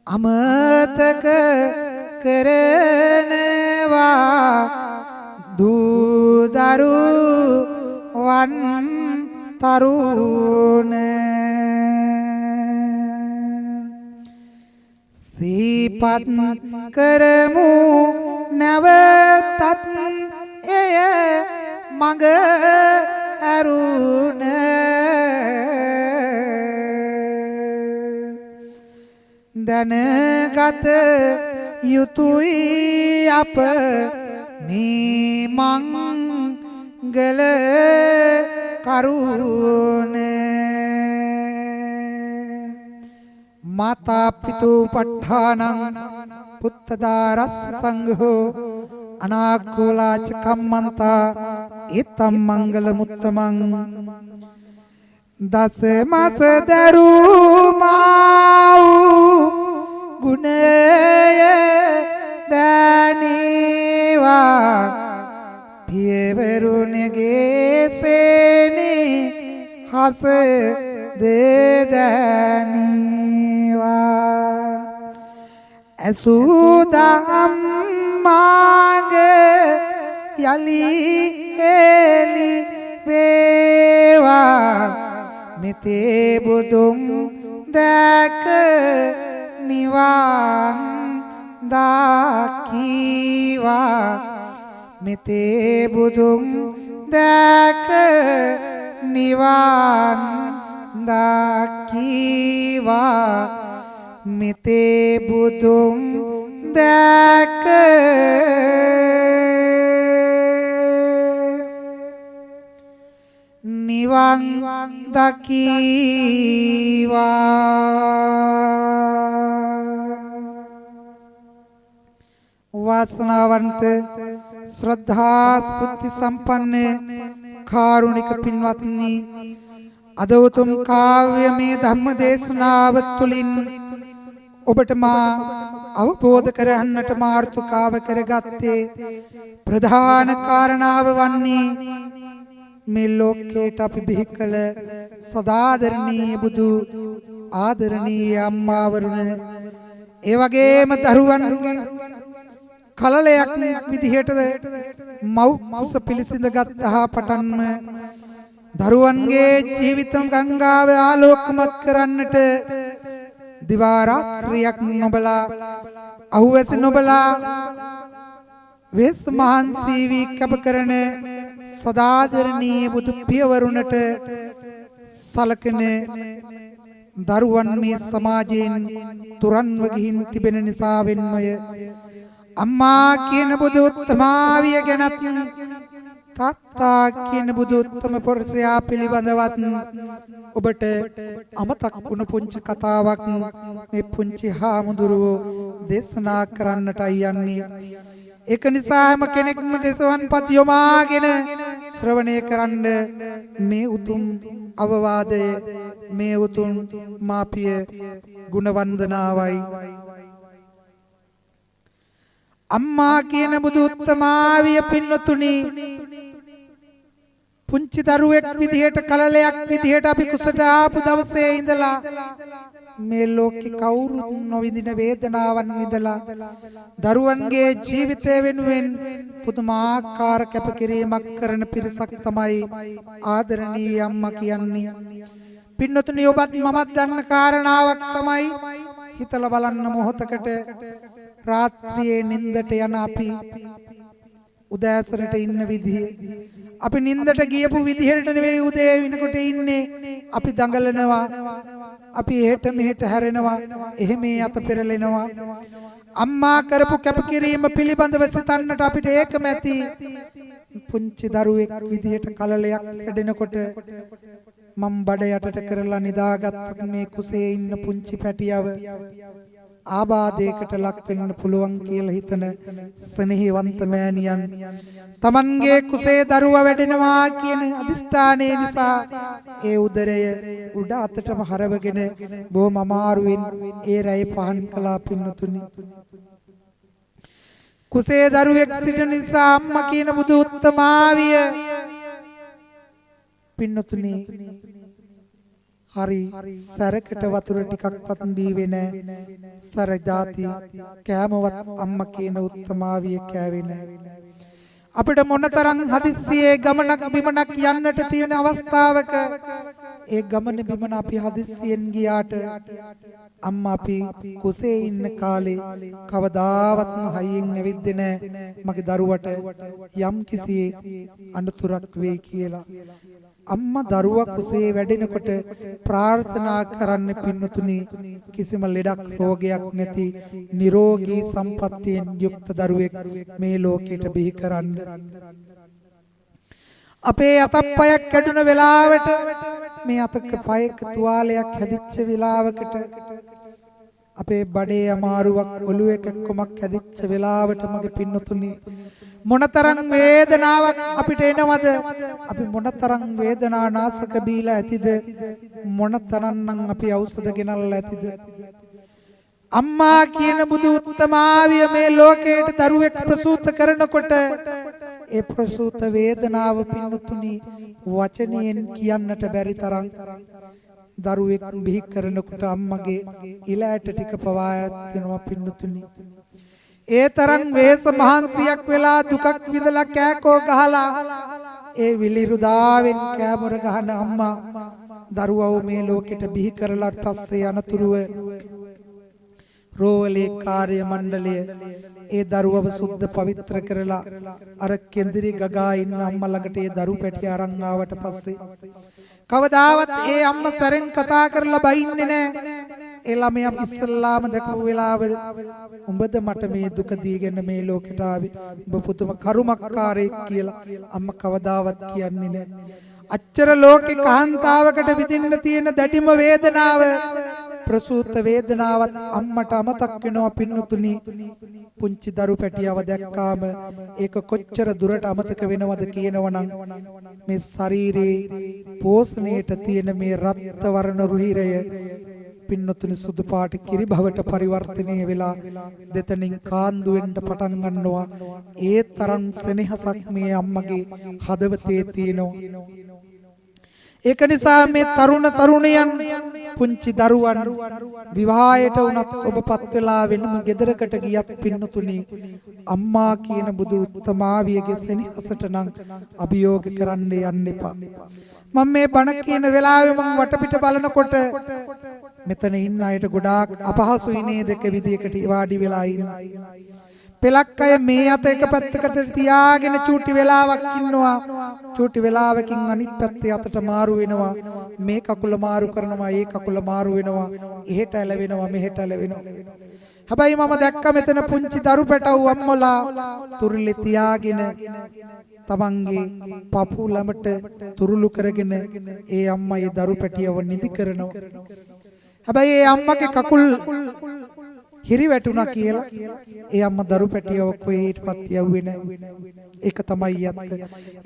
අමතක කරනවා දූදරුවන් තරුණ සිහිපත් කරමු නැවතත් එය මඟ ඇරුණ දැනගත යුතුයි අප මේ මංගල කරුණ මාතා පිතු පට්ඨානං පුත්තදාරස්ස සංඝෝ අනාකෝලාච කම්මන්තා ඒතම් මංගල මුත්තමං දස මාස දරුමා ගුණය දනීවා පියවරුණගේ සේනේ හස දෙදනීවා ඇසුදම් මාග යලි එලි වේවා මෙතේ බුදුන් දැක නිවන් දකිවා මෙතේ බුදුන් දැක නිවන් දකිවා මෙතේ බුදුන් දැක නිවන් දකිවා වාසනාවන්ත ශ්‍රද්ධා ස්පූර්ති සම්පන්න කාරුණික පින්වත්නි අද උතුම් කාව්‍යමය ධම්ම දේශනාව තුළින් ඔබට මා අවබෝධ කරගන්නට මාර්ථකාව කරගත්තේ ප්‍රධාන කාරණාව වන්නේ මේ ලෝකයට අපි බිහි කළ සදාදරණීය බුදු ආදරණීය අම්මා වරුණ ඒ වගේම දරුවන්ගේ කලලයක් විදිහට මව් කුස පිළිසිඳ ගත්තා පටන්ම දරුවන්ගේ ජීවිත ගංගාව ආලෝකමත් කරන්නට දිවා රාත්‍රියක් නොබලා අහුවැසි නොබලා වෙස් මහන්සි වී කැප කරන සදාදරණීය බුදු පියවරුන්ට සලකන දරුවන් මේ සමාජයෙන් තුරන්ව ගිහින් තිබෙන නිසා වෙන්මය අම්මා කියන බුදු උත්තමාවිය ගැනත් තාත්තා කියන බුදු උත්තම පුරුෂයා පිළිබඳවත් ඔබට අමතක් වුණ පුංචි කතාවක් මේ පුංචි හාමුදුරුවෝ දේශනා කරන්නටයි යන්නේ. ඒක නිසා හැම කෙනෙක්ම දේශවන්පත් යොමාගෙන ශ්‍රවණය කරන්න මේ උතුම් අවවාදය මේ උතුම් මාපිය ගුණ වන්දනාවයි. අම්මා කියන බුදු උත්තමාවිය පින්නතුනි පුංචි දරුවෙක් විදිහට කලලයක් විදිහට අපි කුසට ආපු දවසේ ඉඳලා මේ ලෝකේ කවුරුත් නොවිඳින වේදනාවන් විඳලා දරුවන්ගේ ජීවිතය වෙනුවෙන් පුදුමාකාර කැපකිරීමක් කරන පිරිසක් තමයි ආදරණීය අම්මා කියන්නේ. පින්නතුනි ඔබත් මමත් දන්න කාරණාවක් තමයි හිතලා බලන්න මොහොතකට රාත්‍රියේ නින්දට යන අපි උදෑසනට ඉන්න විදිහ අපි නින්දට ගියපු විදිහට නෙවෙයි උදේ වෙනකොට ඉන්නේ. අපි දඟලනවා, අපි එහෙට මෙහෙට හැරෙනවා, එහෙම අත පෙරලෙනවා. අම්මා කරපු කැපකිරීම පිළිබඳව සිතන්නට අපිට ඒකම ඇති. පුංචි දරුවෙක් විදිහට කලලයක් හැදෙනකොට මම් බඩ යටට කරලා නිදාගත් මේ කුසේ ඉන්න පුංචි පැටියව ආබාධයකට ලක් වෙන්න පුළුවන් කියලා හිතන ස්නේහවන්ත මෑණියන් තමන්ගේ කුසේ දරුවා වැඩෙනවා කියන අදිෂ්ඨානය නිසා ඒ උදරය උඩ අතටම හරවගෙන බොහොම අමාරුවෙන් ඒ රැය පහන් කළා පින්නතුනි. කුසේ දරුවෙක් සිටින නිසා අම්මා කියන බුදු උත්තමාවිය පින්නතුනි හරි සරකට වතුර ටිකක්වත් දීවේ නැහැ. සර જાති කෑමවත් අම්මා කියන උත්තමාවිය කෑවේ නැහැ. අපිට මොනතරම් හදිස්සියේ ගමනක් බිමනක් යන්නට තියෙන අවස්ථාවක ඒ ගමන බිමන අපි හදිස්සියෙන් ගියාට අම්මා අපි කුසේ ඉන්න කාලේ කවදාවත්ම හයියෙන් ඇවිද්දේ නැහැ මගේ දරුවට යම් කිසි අනතුරක් වෙයි කියලා. අම්මා දරුවා කුසේ වැඩෙනකොට ප්‍රාර්ථනා කරන්න පින්නතුනි කිසිම ලෙඩක් රෝගයක් නැති නිරෝගී සම්පත්තියෙන් යුක්ත දරුවෙක් මේ ලෝකෙට බිහි කරන්න. අපේ අතක් පයක් කැඩුන වෙලාවට මේ අතක පයක තුවාලයක් හැදිච්ච වෙලාවකට අපේ බඩේ අමාරුවක් ඔළුවේ කැක්කමක් හැදිච්ච වෙලාවට මගේ පින්නතුනි මොනතරම් වේදනාවක් අපිට එනවද? අපි මොනතරම් වේදනානාශක බීලා ඇතිද? මොනතරම්නම් අපි ඖෂධ ගෙනල්ලා ඇතිද? අම්මා කියන බුදු උත්තමාවිය මේ ලෝකයට දරුවෙක් ප්‍රසූත කරනකොට ඒ ප්‍රසූත වේදනාව පින්නතුනි වචනයෙන් කියන්නට බැරි තරම් දරුවෙක් බිහි කරනකොට අම්මගේ ඉලෑට ටික පවා ඇත්තෙනවා පින්නතුනි. ඒ තරම් වේස මහන්සියක් වෙලා දුකක් විඳලා කෑකෝ ගහලා ඒ විලිරුදාවෙන් කෑමොර ගහන අම්මා දරුවව මේ ලෝකෙට බිහි කරලාට පස්සේ අනතුරුව රෝවලේ කාර්ය මණ්ඩලය ඒ දරුවව සුද්ධ පවිත්‍ර කරලා අර කෙන්දිරි ගගා ඉන්න අම්මා ළඟට ඒ දරු පැටිය අරන් ආවට පස්සේ කවදාවත් ඒ අම්මා සැරෙන් කතා කරලා බයින්නේ නැහැ. ඒ ළමයා ඉස්සල්ලාම දැකපු වෙලාව උඹද මට මේ දුක දීගෙන මේ ලෝකෙට ආවේ. උඹ පුතුම කරුමක්කාරයෙක් කියලා අම්මා කවදාවත් කියන්නේ නැහැ. අච්චර ලෝකේ කාන්තාවකට විඳින්න තියෙන දැඩිම වේදනාව ප්‍රසූත වේදනාවත් අම්මට අමතක් වෙනවා පින්නතුනි. පුංචි දරු පැටියව දැක්කාම ඒක කොච්චර දුරට අමතක වෙනවද කියනවනම් මේ ශරීරේ පෝෂණයට තියෙන මේ රත් වර්ණ රුහිරය පින්නතුනි සුදු පාට කිරි භවට පරිවර්තනය වෙලා දෙතනින් කාන්දු වෙන්න පටන් ගන්නවා. ඒ තරම් සෙනෙහසක් මේ අම්මගේ හදවතේ තියෙනවා. ඒක නිසා මේ තරුණ තරුණියන් පුංචි දරුවන් විවාහයට උනත් ඔබපත් වෙලා වෙනම ගෙදරකට ගියත් පින්නතුනි අම්මා කියන බුදු උත්තමාවියගේ සෙනෙහසට නම් අභියෝග කරන්න යන්න එපා. මම මේ බණ කියන වෙලාවේ මම වටපිට බලනකොට මෙතන ඉන්න අයට ගොඩාක් අපහසුයි නේද එක විදියකට වාඩි වෙලා ඉන්න. පෙලක් අය මේ අත එක පැත්තකට තියාගෙන චූටි වෙලාවක් ඉන්නවා. චූටි වෙලාවකින් අනිත් පැත්තේ අතට මාරු වෙනවා. මේ කකුල මාරු කරනවා, ඒ කකුල මාරු වෙනවා, එහෙට ඇලවෙනවා, මෙහෙට ඇලවෙනවා. හැබැයි මම දැක්ක මෙතන පුංචි දරු පැටව් අම්මලා තුරුලේ තියාගෙන තමන්ගේ පපු ළමට තුරුළු කරගෙන ඒ අම්මා ඒ දරු පැටියව නිදි කරනවා. හැබැයි ඒ අම්මගේ කකුල් හිරි වැටුණා කියලා ඒ අම්මා දරු පැටියව කොහෙටවත් යවුවේ නැහැ. ඒක තමයි යත්ත.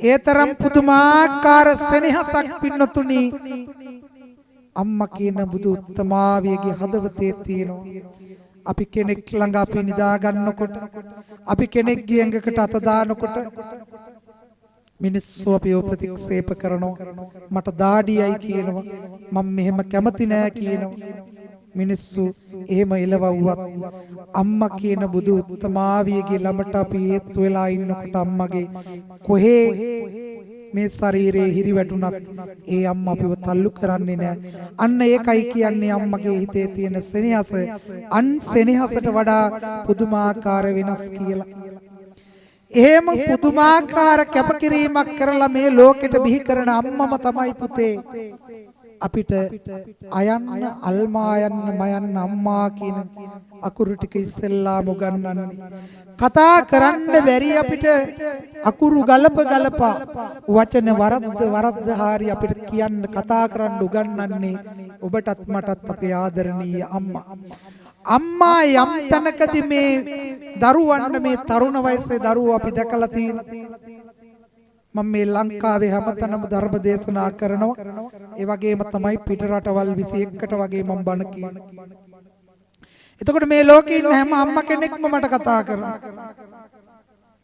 ඒ තරම් පුදුමාකාර සෙනෙහසක් පින්නතුණි අම්මා කියන බුදු උත්තමාවියගේ හදවතේ තියෙනවා. අපි කෙනෙක් ළඟ අපි නිදා ගන්නකොට, අපි කෙනෙක්ගේ ඇඟකට අත දානකොට මිනිස්සු අපිව ප්‍රතික්ෂේප කරනවා. මට දාඩියයි කියනවා, මම මෙහෙම කැමති නෑ කියනවා. මිනිස්සු එහෙම එළවුවත් අම්මා කියන බුදු උත්තමාවියගේ ළමට අපි හේතු වෙලා ඉන්නකොට අම්මගේ කොහේ මේ ශරීරයේ හිරි වැටුණත් ඒ අම්මා අපිව තල්ලු කරන්නේ නැහැ. අන්න ඒකයි කියන්නේ අම්මගේ හිතේ තියෙන සෙනෙහස අන් සෙනෙහසට වඩා පුදුමාකාර වෙනස් කියලා. එහෙම පුදුමාකාර කැපකිරීමක් කරලා මේ ලෝකෙට බිහි කරන අම්මම තමයි පුතේ අපිට අයන්න අල්මා යන්න මයන්න අම්මා කියන අකුරු ටික ඉස්සෙල්ලාම උගන්වන්නේ. කතා කරන්න බැරි අපිට අකුරු ගලප වචන වරද්ද හරි අපිට කියන්න කතා කරන්න උගන්වන්නේ ඔබටත් මටත් අපේ ආදරණීය අම්මා. අම්මා යම් තැනකදී මේ දරුවන්න මේ තරුණ වයසේ දරුවෝ අපි දැකලා තියෙනවා. මම මේ ලංකාවේ හැමතැනම ධර්ම දේශනා කරනවා. ඒ වගේම තමයි පිට රටවල් 21කට වගේ මම බණ කියනවා. එතකොට මේ ලෝකේ ඉන්න හැම අම්මා කෙනෙක්ම මට කතා කරනවා.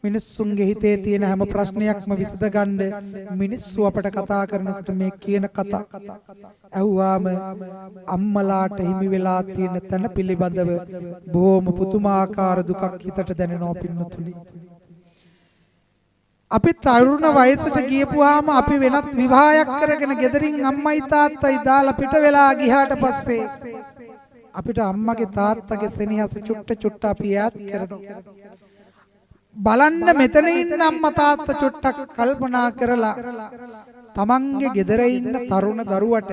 මිනිස්සුන්ගේ හිතේ තියෙන හැම ප්‍රශ්නයක්ම විසඳගන්න මිනිස්සු අපට කතා කරනකොට මේ කියන කතා ඇහුවාම අම්මලාට හිමි වෙලා තියෙන තැන පිළිබඳව බොහොම පුදුමාකාර දුකක් හිතට දැනෙනවා පින්නතුනි. අපි තරුණ වයසට ගියපුවාම අපි වෙනත් විවාහයක් කරගෙන ගෙදරින් අම්මයි තාත්තයි දාලා පිට වෙලා ගියාට පස්සේ අපිට අම්මගේ තාත්තගේ සෙනෙහස චුට්ට අපි ඈත් කරනවා. බලන්න මෙතන ඉන්න අම්මා තාත්තා චුට්ටක් කල්පනා කරලා තමන්ගේ ගෙදර ඉන්න තරුණ දරුවට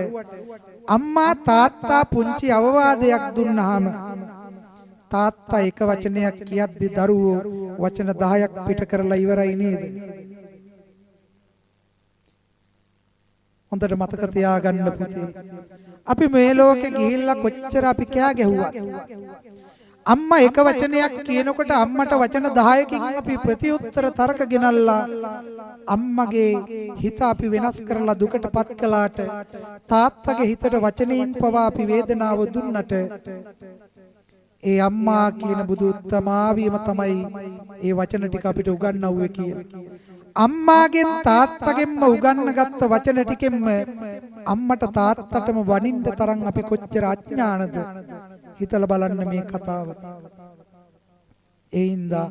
අම්මා තාත්තා පුංචි අවවාදයක් දුන්නාම තාත්තා එක වචනයක් කියද්දි දරුවෝ වචන 10ක් පිට කරලා ඉවරයි නේද? හොඳට මතක තියාගන්න පුතේ. අපි මේ ලෝකේ ගිහිල්ලා කොච්චර අපි කෑ ගැහුවා. අම්මා එක වචනයක් කියනකොට අම්මට වචන 10කින් අපි ප්‍රතිඋත්තර තර්ක ගෙනල්ලා අම්මගේ හිත අපි වෙනස් කරලා දුකටපත් කළාට තාත්තගේ හිතට වචනෙන් පවා අපි වේදනාව දුන්නට ඒ අම්මා කියන බුදු උත්තමාවියම තමයි ඒ වචන ටික අපිට උගන්වුවේ කියලා. අම්මාගෙන් තාත්තගෙන්ම උගන්වගත්ත වචන ටිකෙන්ම අම්මට තාත්තටම වනින්න තරම් අපි කොච්චර අඥානද හිතලා බලන්න මේ කතාව. ඒ හින්දා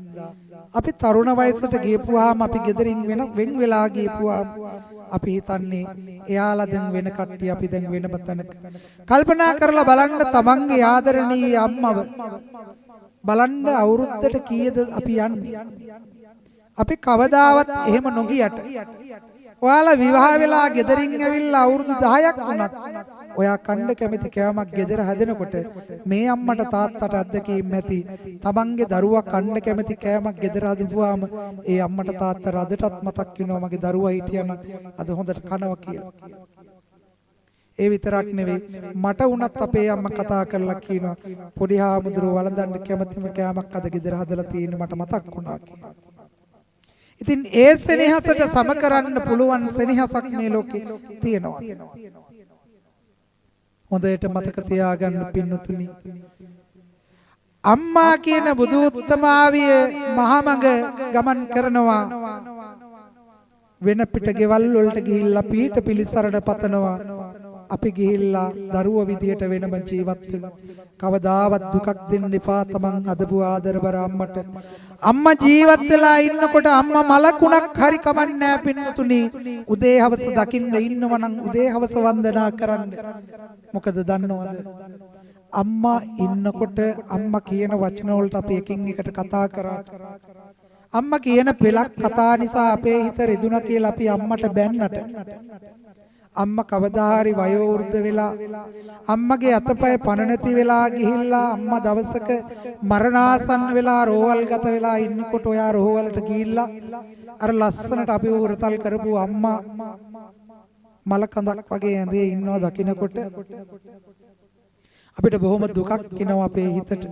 අපි තරුණ වයසට ගියපුවාම අපි ගෙදරින් වෙන් වෙලා ගියපුවාම අපි හිතන්නේ එයාලා දැන් වෙන කට්ටිය අපි දැන් වෙනම තැනක. කල්පනා කරලා බලන්න තමන්ගේ ආදරණීය අම්මව බලන්න අවුරුද්දට කීයද අපි යන්නේ. අපි කවදාවත් එහෙම නොගියට ඔයාලා විවාහ වෙලා ගෙදරින් ඇවිල්ලා අවුරුදු 10ක් වුණත් ඔයා කන්න කැමති කෑමක් ගෙදර හැදෙනකොට මේ අම්මට තාත්තට අත්දැකීම් ඇති. තමන්ගේ දරුවා කන්න කැමති කෑමක් ගෙදර හදපුවාම ඒ අම්මට තාත්තට අදටත් මතක් වෙනවා මගේ දරුවා හිටියනම් අද හොඳට කනවා කියලා. ඒ විතරක් නෙවෙයි මට වුණත් අපේ අම්මා කතා කරලා කියනවා පොඩි හාමුදුරුවෝ වළඳන්න කැමතිම කෑමක් අද ගෙදර හදලා තියෙන මට මතක් වුණා කියලා. ඉතින් ඒ සෙනෙහසට සම කරන්න පුළුවන් සෙනෙහසක් මේ ලෝකේ තියෙනවා. හොඳට මතක තියාගන්න පින්නතුනි. අම්මා කියන බුදු උත්තමාවිය මහමඟ ගමන් කරනවා. වෙන පිට ගෙවල් වලට ගිහිල්ලා පීඨ පිලිසරණ පතනවා. අපි ගිහිල්ලා දරුවෝ විදියට වෙනම ජීවත් වෙනවා. කවදාවත් දුකක් දෙන්න එපා තමන් හදපු ආදරබර අම්මට. අම්මා ජීවත් වෙලා ඉන්නකොට අම්මා මලකුණක් හරි කමන්නේ නැහැ පින්නතුනි. උදේ හවස දකින්න ඉන්නව නම් උදේ හවස වන්දනා කරන්න. මොකද දන්නවද? අම්මා ඉන්නකොට අම්මා කියන වචන වලට අපි එකින් එකට කතා කරා. අම්මා කියන පෙලක් කතා නිසා අපේ හිත රිදුණා කියලා අපි අම්මට බැන්නට අම්මා කවදා හරි වයෝ වෘද්ධ වෙලා අම්මගේ අතපය පණ නැති වෙලා ගිහිල්ලා අම්මා දවසක මරණාසන්න වෙලා රෝවල්ගත වෙලා ඉන්නකොට ඔයා රෝවලට ගිහිල්ලා අර ලස්සනට අපි උරතල් කරපු අම්මා මල කඳක් වගේ ඇඳේ ඉන්නවා දකින්නකොට අපිට බොහොම දුකක් එනවා අපේ හිතට.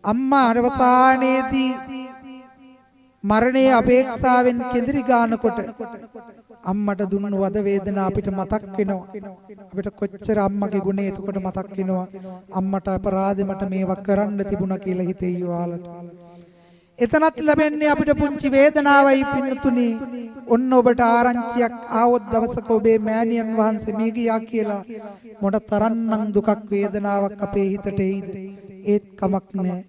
අම්මා අවසානයේදී මරණයේ අපේක්ෂාවෙන් කෙඳිරි ගන්නකොට අම්මට දුන්නු වද වේදනා අපිට මතක් වෙනවා. අපිට කොච්චර අම්මගේ ගුණේ එතකොට මතක් වෙනවා. අම්මට අපරාධෙ මට මේවා කරන්න තිබුණා කියලා හිතේ ඊවාලට. එතනත් ලැබෙන්නේ අපිට පුංචි වේදනාවයි පින්නතුනි. ඔන්න ඔබට ආරංචියක් ආවොත් දවසක ඔබේ මෑණියන් වහන්සේ මිය ගියා කියලා මොන තරම්නම් දුකක් වේදනාවක් අපේ හිතට එයිද? ඒත් කමක් නැහැ.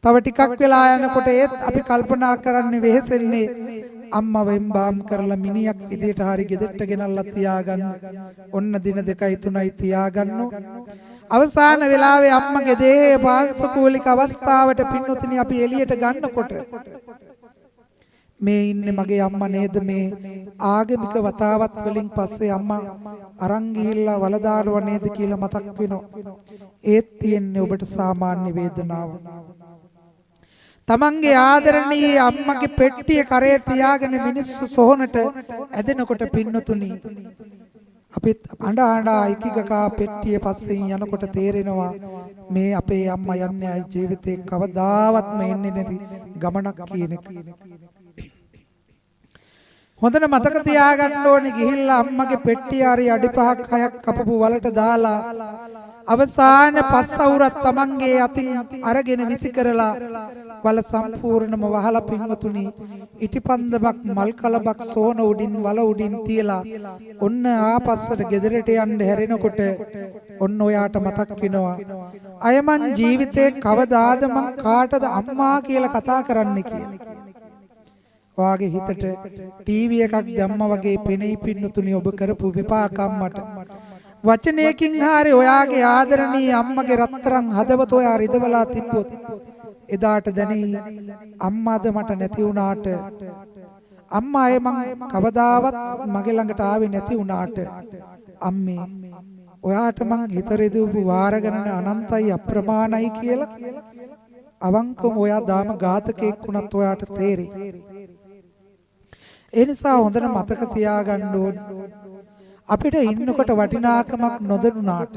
තව ටිකක් වෙලා යනකොට ඒත් අපි කල්පනා කරන්නේ වෙහෙසෙන්නේ අම්මා වෙම්බාම් කරලා මිනියක් විදියට හරි ගෙදරට ගෙනල්ලා තියාගන්න. ඔන්න දින 2යි 3යි තියාගන්නෝ. අවසාන වෙලාවේ අම්මගේ දේහේ පාංශුකූලික අවස්ථාවට පින්නතුනි අපි එළියට ගන්නකොට මේ ඉන්නේ මගේ අම්මා නේද? මේ ආගමික වතාවත් වලින් පස්සේ අම්මා අරන් ගිහිල්ලා වලදාරුව නේද කියලා මතක් වෙනවා. ඒත් තියෙන්නේ ඔබට සාමාන්‍ය වේදනාව. තමන්ගේ ආදරණීය අම්මගේ පෙට්ටිය කරේ තියාගෙන මිනිස්සු සොහනට ඇදෙනකොට පින්නතුනි අපිත් අඬ අඬ ඉකිගකා පෙට්ටිය පස්සෙන් යනකොට තේරෙනවා මේ අපේ අම්මා යන්නේ ආයි ජීවිතේ කවදාවත්ම එන්නේ නැති ගමනක් කියන එක. හොඳට මතක තියාගන්න ඕනේ ගිහිල්ලා අම්මගේ පෙට්ටිය හරි අඩි 5ක් 6ක් කපපු වලට දාලා අවසාන පස් අවුරක් තමන්ගේ අතින් අරගෙන විසි කරලා වල සම්පූර්ණම වහලා පින්වතුනි ඉටිපන්දමක් මල් කලබක් සෝන උඩින් වල උඩින් තියලා ඔන්න ආපස්සට ගෙදරට යන්න හැරෙනකොට ඔන්න ඔයාට මතක් වෙනවා අයමන් ජීවිතේ කවදාද මං කාටද අම්මා කියලා කතා කරන්නේ කියලා. වාගේ හිතට ටීවී එකක් දැම්මා වගේ පෙනෙයි පින්නතුනි ඔබ කරපු විපාක අම්මට. වචනයකින් හරි ඔයාගේ ආදරණීය අම්මගේ රත්තරන් හදවත ඔයා රිදවලා තිබ්බොත් එදාට දැනෙයි අම්මාද මට නැති වුණාට අම්මා අය මං කවදාවත් මගේ ළඟට ආවේ නැති වුණාට අම්මේ ඔයාට මං හිත රිදවපු වාර ගණන අනන්තයි අප්‍රමාණයි කියලා අවංකවම ඔයා දාම ඝාතකෙක් වුණත් ඔයාට තේරෙයි. ඒ නිසා හොඳට මතක තියාගන්න ඕනේ අපිට ඉන්නකොට වටිනාකමක් නොදැනුණාට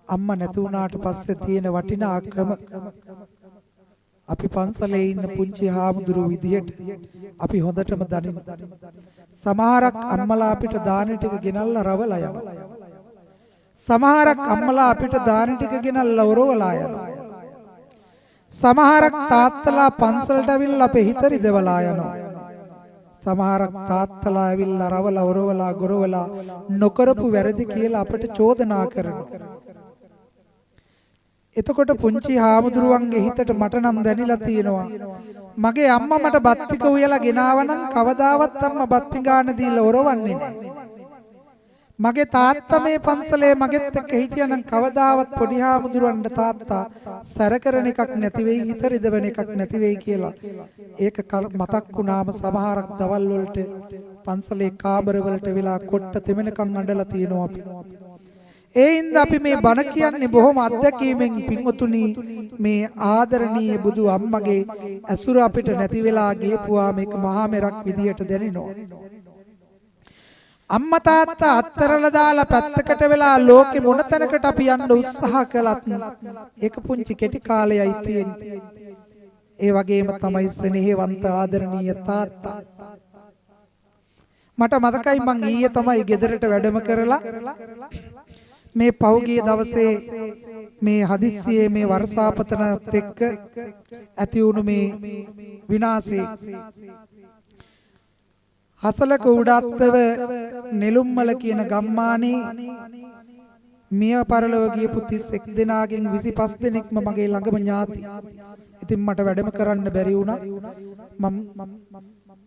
අම්මා නැති වුණාට පස්සේ තියෙන වටිනාකම අපි පන්සලේ ඉන්න පුංචි හාමුදුරුවෝ විදියට අපි හොඳටම දනිමු. සමහරක් අම්මලා අපිට දාන ටික ගෙනල්ලා රවලා යනවා. සමහරක් අම්මලා අපිට දාන ටික ගෙනල්ලා ඔරවලා යනවා. සමහරක් තාත්තලා පන්සලට අවිල්ලා අපේ හිත රිදවලා යනවා. සමහරක් තාත්තලා ඇවිල්ලා රවලා ඔරවලා ගොරවලා නොකරපු වැරදි කියලා අපට චෝදනා කරනවා. එතකොට පුංචි හාමුදුරුවන්ගේ හිතට මට නම් දැනිලා තියෙනවා මගේ අම්මා මට බත් ටික උයලා ගෙනාවනම් කවදාවත් අම්මා බත් ගාන දීලා ඔරවන්නේ නැහැ. මගේ තාත්තා මේ පන්සලේ මගෙත් එක්ක හිටියනම් කවදාවත් පොඩි හාමුදුරුවන්ට තාත්තා සැර කරන එකක් නැති වෙයි හිත රිදවෙන එකක් නැති වෙයි කියලා. ඒක මතක් වුණාම සමහරක් දවල් වලට පන්සලේ කාමර වලට වෙලා කොට්ට තෙමෙනකන් අඬලා තියෙනවා අපි. ඒ හින්දා අපි මේ බණ කියන්නේ බොහොම අත්දැකීමෙන් පින්වතුනි මේ ආදරණීය බුදු අම්මගේ ඇසුර අපිට නැති වෙලා ගියපුවා මේක මහා මෙරක් විදියට දැනෙනවා. අම්මා තාත්තා අත්තරලා දාලා පැත්තකට වෙලා ලෝකෙ මොන තැනකට අපි යන්න උත්සාහ කළත් ඒක පුංචි කෙටි කාලයයි තියෙන්නේ. ඒ වගේම තමයි ස්නේහවන්ත ආදරණීය තාත්තා. මට මතකයි මං ඊයේ තමයි ගෙදරට වැඩම කරලා මේ පහුගිය දවසේ මේ හදිස්සියේ මේ වර්ෂාපතනත් එක්ක ඇති වුණු මේ විනාශේ හසලක උඩත්තව නෙළුම්මල කියන ගම්මානේ මිය පරලොව ගියපු 31 දෙනාගෙන් 25 දෙනෙක්ම මගේ ළඟම ඥාති. ඉතින් මට වැඩම කරන්න බැරි වුණා. මම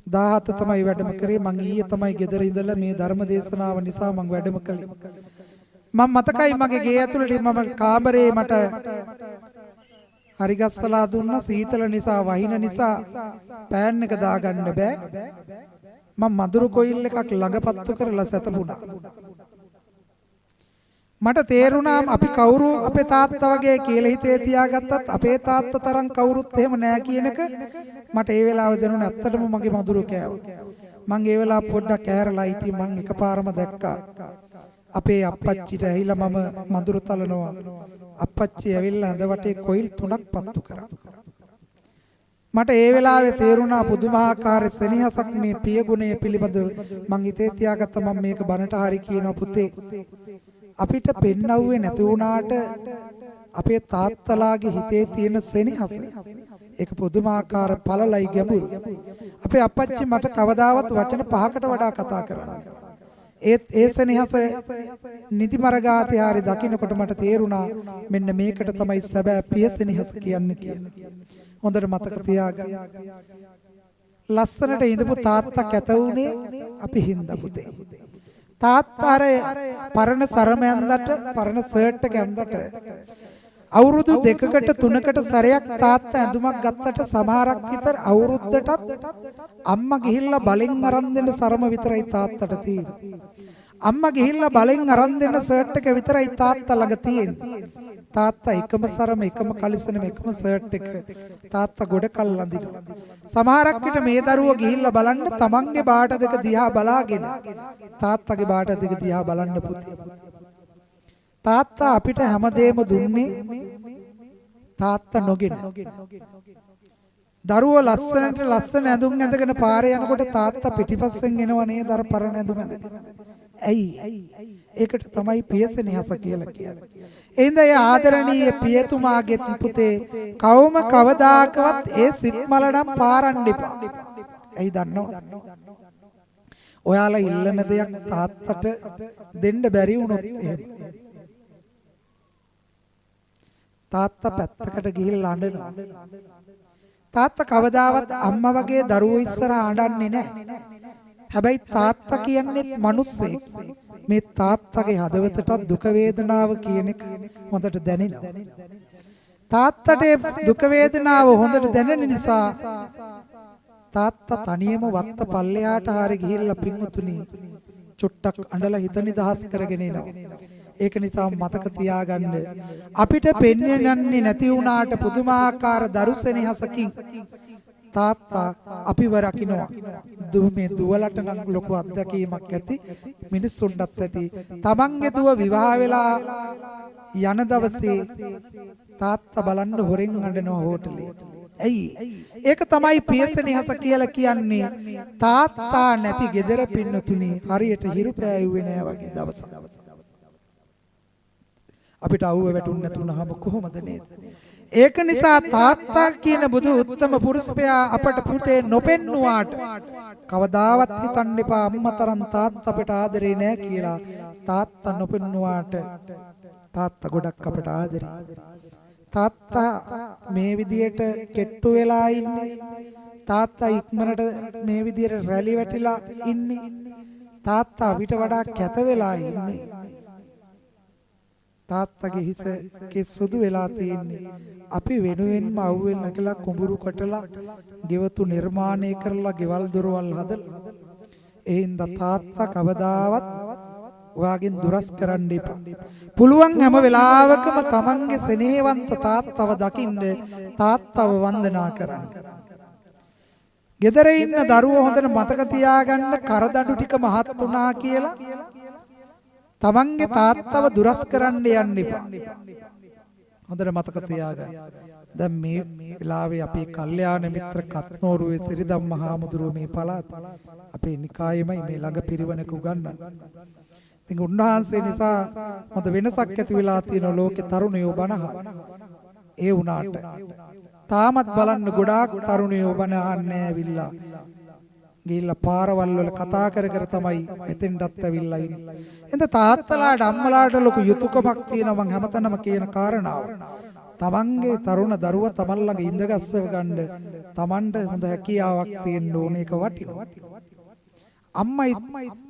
17 තමයි වැඩම කරේ. මං ඊයේ තමයි ගෙදර ඉඳලා මේ ධර්ම දේශනාව නිසා මං වැඩම කළේ. මම මතකයි මගේ ගේ ඇතුළේ මම කාමරේ මට හරි ගස්සලා දුන්නා. සීතල නිසා වහින නිසා පෑන් එක දාගන්න බෑ. මම මදුරු කොයිල් එකක් ළඟපත්තු කරලා සැතපුණා. මට තේරුණා අපි කවුරු අපේ තාත්තා වගේ කියලා හිතේ තියාගත්තත් අපේ තාත්තා තරම් කවුරුත් එහෙම නෑ කියන එක මට ඒ වෙලාවේ දැනුණා. ඇත්තටම මගේ මදුරු කෑවා. මං ඒ වෙලාව පොඩ්ඩක් ඈරලා හිටියේ. මං එකපාරම දැක්කා අපේ අප්පච්චිට ඇහිලා මම මදුරු තලනවා. අප්පච්චි ඇවිල්ලා ඇඳ වටේ කොයිල් 3ක් පත්තු කරා. මට ඒ වෙලාවේ තේරුණා පුදුමාකාර සෙනෙහසක් මේ පියගුණය පිළිබඳව. මං හිතේ තියාගත්ත මම මේක බනට හරි කියනවා පුතේ. අපිට පෙන්නවුවේ නැති වුණාට අපේ තාත්තලාගේ හිතේ තියෙන සෙනෙහස ඒක පුදුමාකාර පළලයි ගැඹුරු. අපේ අප්පච්චි මට කවදාවත් වචන 5කට වඩා කතා කරන්නේ. ඒ සෙනෙහස නිදි මරගාතේ හරි දකින්නකොට මට තේරුණා මෙන්න මේකට තමයි සැබෑ පිය සෙනෙහස කියන්නේ කියලා. හොඳට මතක තියාගන්න. ලස්සනට ඉඳපු තාත්තා කැත වුණේ අපි හින්දා පුතේ. තාත්තා අර පරණ සරම ඇඳට පරණ ෂර්ට් එක ඇඳට අවුරුදු 2කට 3කට සැරයක් තාත්තා ඇඳුමක් ගත්තට සමහරක් විතර අවුරුද්දටත් අම්මා ගිහිල්ලා බලෙන් අරන් දෙන්න සරම විතරයි තාත්තට තියෙන්නේ. අම්මා ගිහිල්ලා බලෙන් අරන් දෙන්න ෂර්ට් එක විතරයි තාත්තා ළඟ තියෙන්නේ. තාත්තා එකම සරම එකම කලිසම එකම ෂර්ට් එක තාත්තා ගොඩ කල් අඳිනවා. සමහරක් විට මේ දරුවෝ ගිහිල්ලා බලන්න තමන්ගේ බාට දෙක දිහා බලාගෙන තාත්තගේ බාට දෙක දිහා බලන්න පුතේ. තාත්තා අපිට හැමදේම දුන්නේ තාත්තා නොගෙන. දරුවෝ ලස්සනට ලස්සන ඇඳුම් ඇඳගෙන පාරේ යනකොට තාත්තා පිටිපස්සෙන් එනව නේද අර පරණ ඇඳුම් ඇඳගෙන. ඇයි? ඒකට තමයි පියසෙනෙහස කියලා කියන්නේ. එහෙනම් ඒ ආදරණීය පියතුමාගේ පුතේ කවම කවදාකවත් ඒ සිත්මල නම් පාරන්න එපා. ඇයි දන්නවද? ඔයාලා ඉල්ලන දෙයක් තාත්තට දෙන්න බැරි වුණොත් එහෙම තාත්තා පැත්තකට ගිහිල්ලා අඬනවා. තාත්තා කවදාවත් අම්මා වගේ දරුවෝ ඉස්සරහා අඬන්නේ නැහැ. හැබැයි තාත්තා කියන්නේ මිනිස්සෙක්. මේ තාත්තගේ හදවතට දුක වේදනාව කියන එක හොඳට දැනෙනවා. තාත්තට දුක වේදනාව හොඳට දැනෙන නිසා තාත්තා තනියම වත්ත පල්ලෙහාට හරි ගිහිල්ලා පින්වතුනි චුට්ටක් අඬලා හිත නිදහස් කරගෙන එනවා. ඒක නිසා මතක තියාගන්න අපිට පෙන්වන්නේ නැති වුණාට පුදුමාකාර දරුසෙනෙහසකින් තාත්තා අපිව රකින්නවා. මේ දුවලට නම් ලොකු අත්දැකීමක් ඇති මිනිස්සුන්ටත් ඇති. තමන්ගේ දුව විවාහ වෙලා යන දවසේ තාත්තා බලන්න හොරෙන් අඬනවා හෝටලේ. ඇයි? ඒක තමයි පියසෙනෙහස කියලා කියන්නේ. තාත්තා නැති ගෙදර පින්නතුණි හරියට හිරු පෑයුවේ නෑ වගේ දවසක්. අපිට අවුව වැටුන්නේ නැතුනහම කොහොමද නේද? ඒක නිසා තාත්තා කියන බුදු උත්තම පුරුෂයා අපට පුතේ නොපෙන්නුවාට කවදාවත් හිතන්න එපා අම්මා තරම් තාත්තා අපට ආදරේ නෑ කියලා. තාත්තා නොපෙන්නුවාට තාත්තා ගොඩක් අපට ආදරේ. තාත්තා මේ විදියට කෙට්ටු වෙලා ඉන්නේ. තාත්තා ඉක්මනට මේ විදියට රැලි වැටිලා ඉන්නේ. තාත්තා අපිට වඩා කැත වෙලා ඉන්නේ. තාත්තගේ හිසේ සුදු වෙලා තියෙන්නේ. අපි වෙනුවෙන්ම අවුවෙන් නැගලා කුඹුරු කටලා ගෙවතු නිර්මාණය කරලා ගෙවල් දොරවල් හදලා. ඒ හින්දා තාත්තා කවදාවත් ඔයාගෙන් දුරස් කරන්න එපා. පුළුවන් හැම වෙලාවකම තමන්ගේ සෙනෙහවන්ත තාත්තව දකින්න තාත්තව වන්දනා කරන්න. ගෙදර ඉන්න දරුවෝ හොඳට මතක තියාගන්න කරදඬු ටික මහත් වුණා කියලා තමන්ගේ තාත්තව දුරස් කරන්න යන්න එපා. හොඳට මතක තියාගන්න. දැන් මේ වෙලාවේ අපේ කල්යාණ මිත්‍ර කත්නෝරුවේ සිරිදම් මහාමුදුරුවෝ මේ පළාත අපේ නිකායෙමයි මේ ළඟ පිරිවනක උගන්වන්නේ. ඉතින් උන්වහන්සේ නිසා හොඳ වෙනසක් ඇති වෙලා තියෙන ලෝකේ තරුණයෝ බණහන. ඒ වුණාට තාමත් බලන්න ගොඩාක් තරුණයෝ බණ අහන්නේ ඇවිල්ලා ගිහිල්ලා පාරවල් වල කතා කර කර තමයි මෙතෙන්ටත් ඇවිල්ලා ඉන්නේ. එතන තාත්තලාට අම්මලාට ලොකු යුතුයකමක් තියෙනවා මං හැමතැනම කියන කාරණාව. තමන්ගේ තරුණ දරුවා තමන් ළඟ ඉඳගස්සව ගන්න තමන්ට හොඳ හැකියාවක් තියෙන්න ඕනේ ඒක වටිනවා. අම්මයි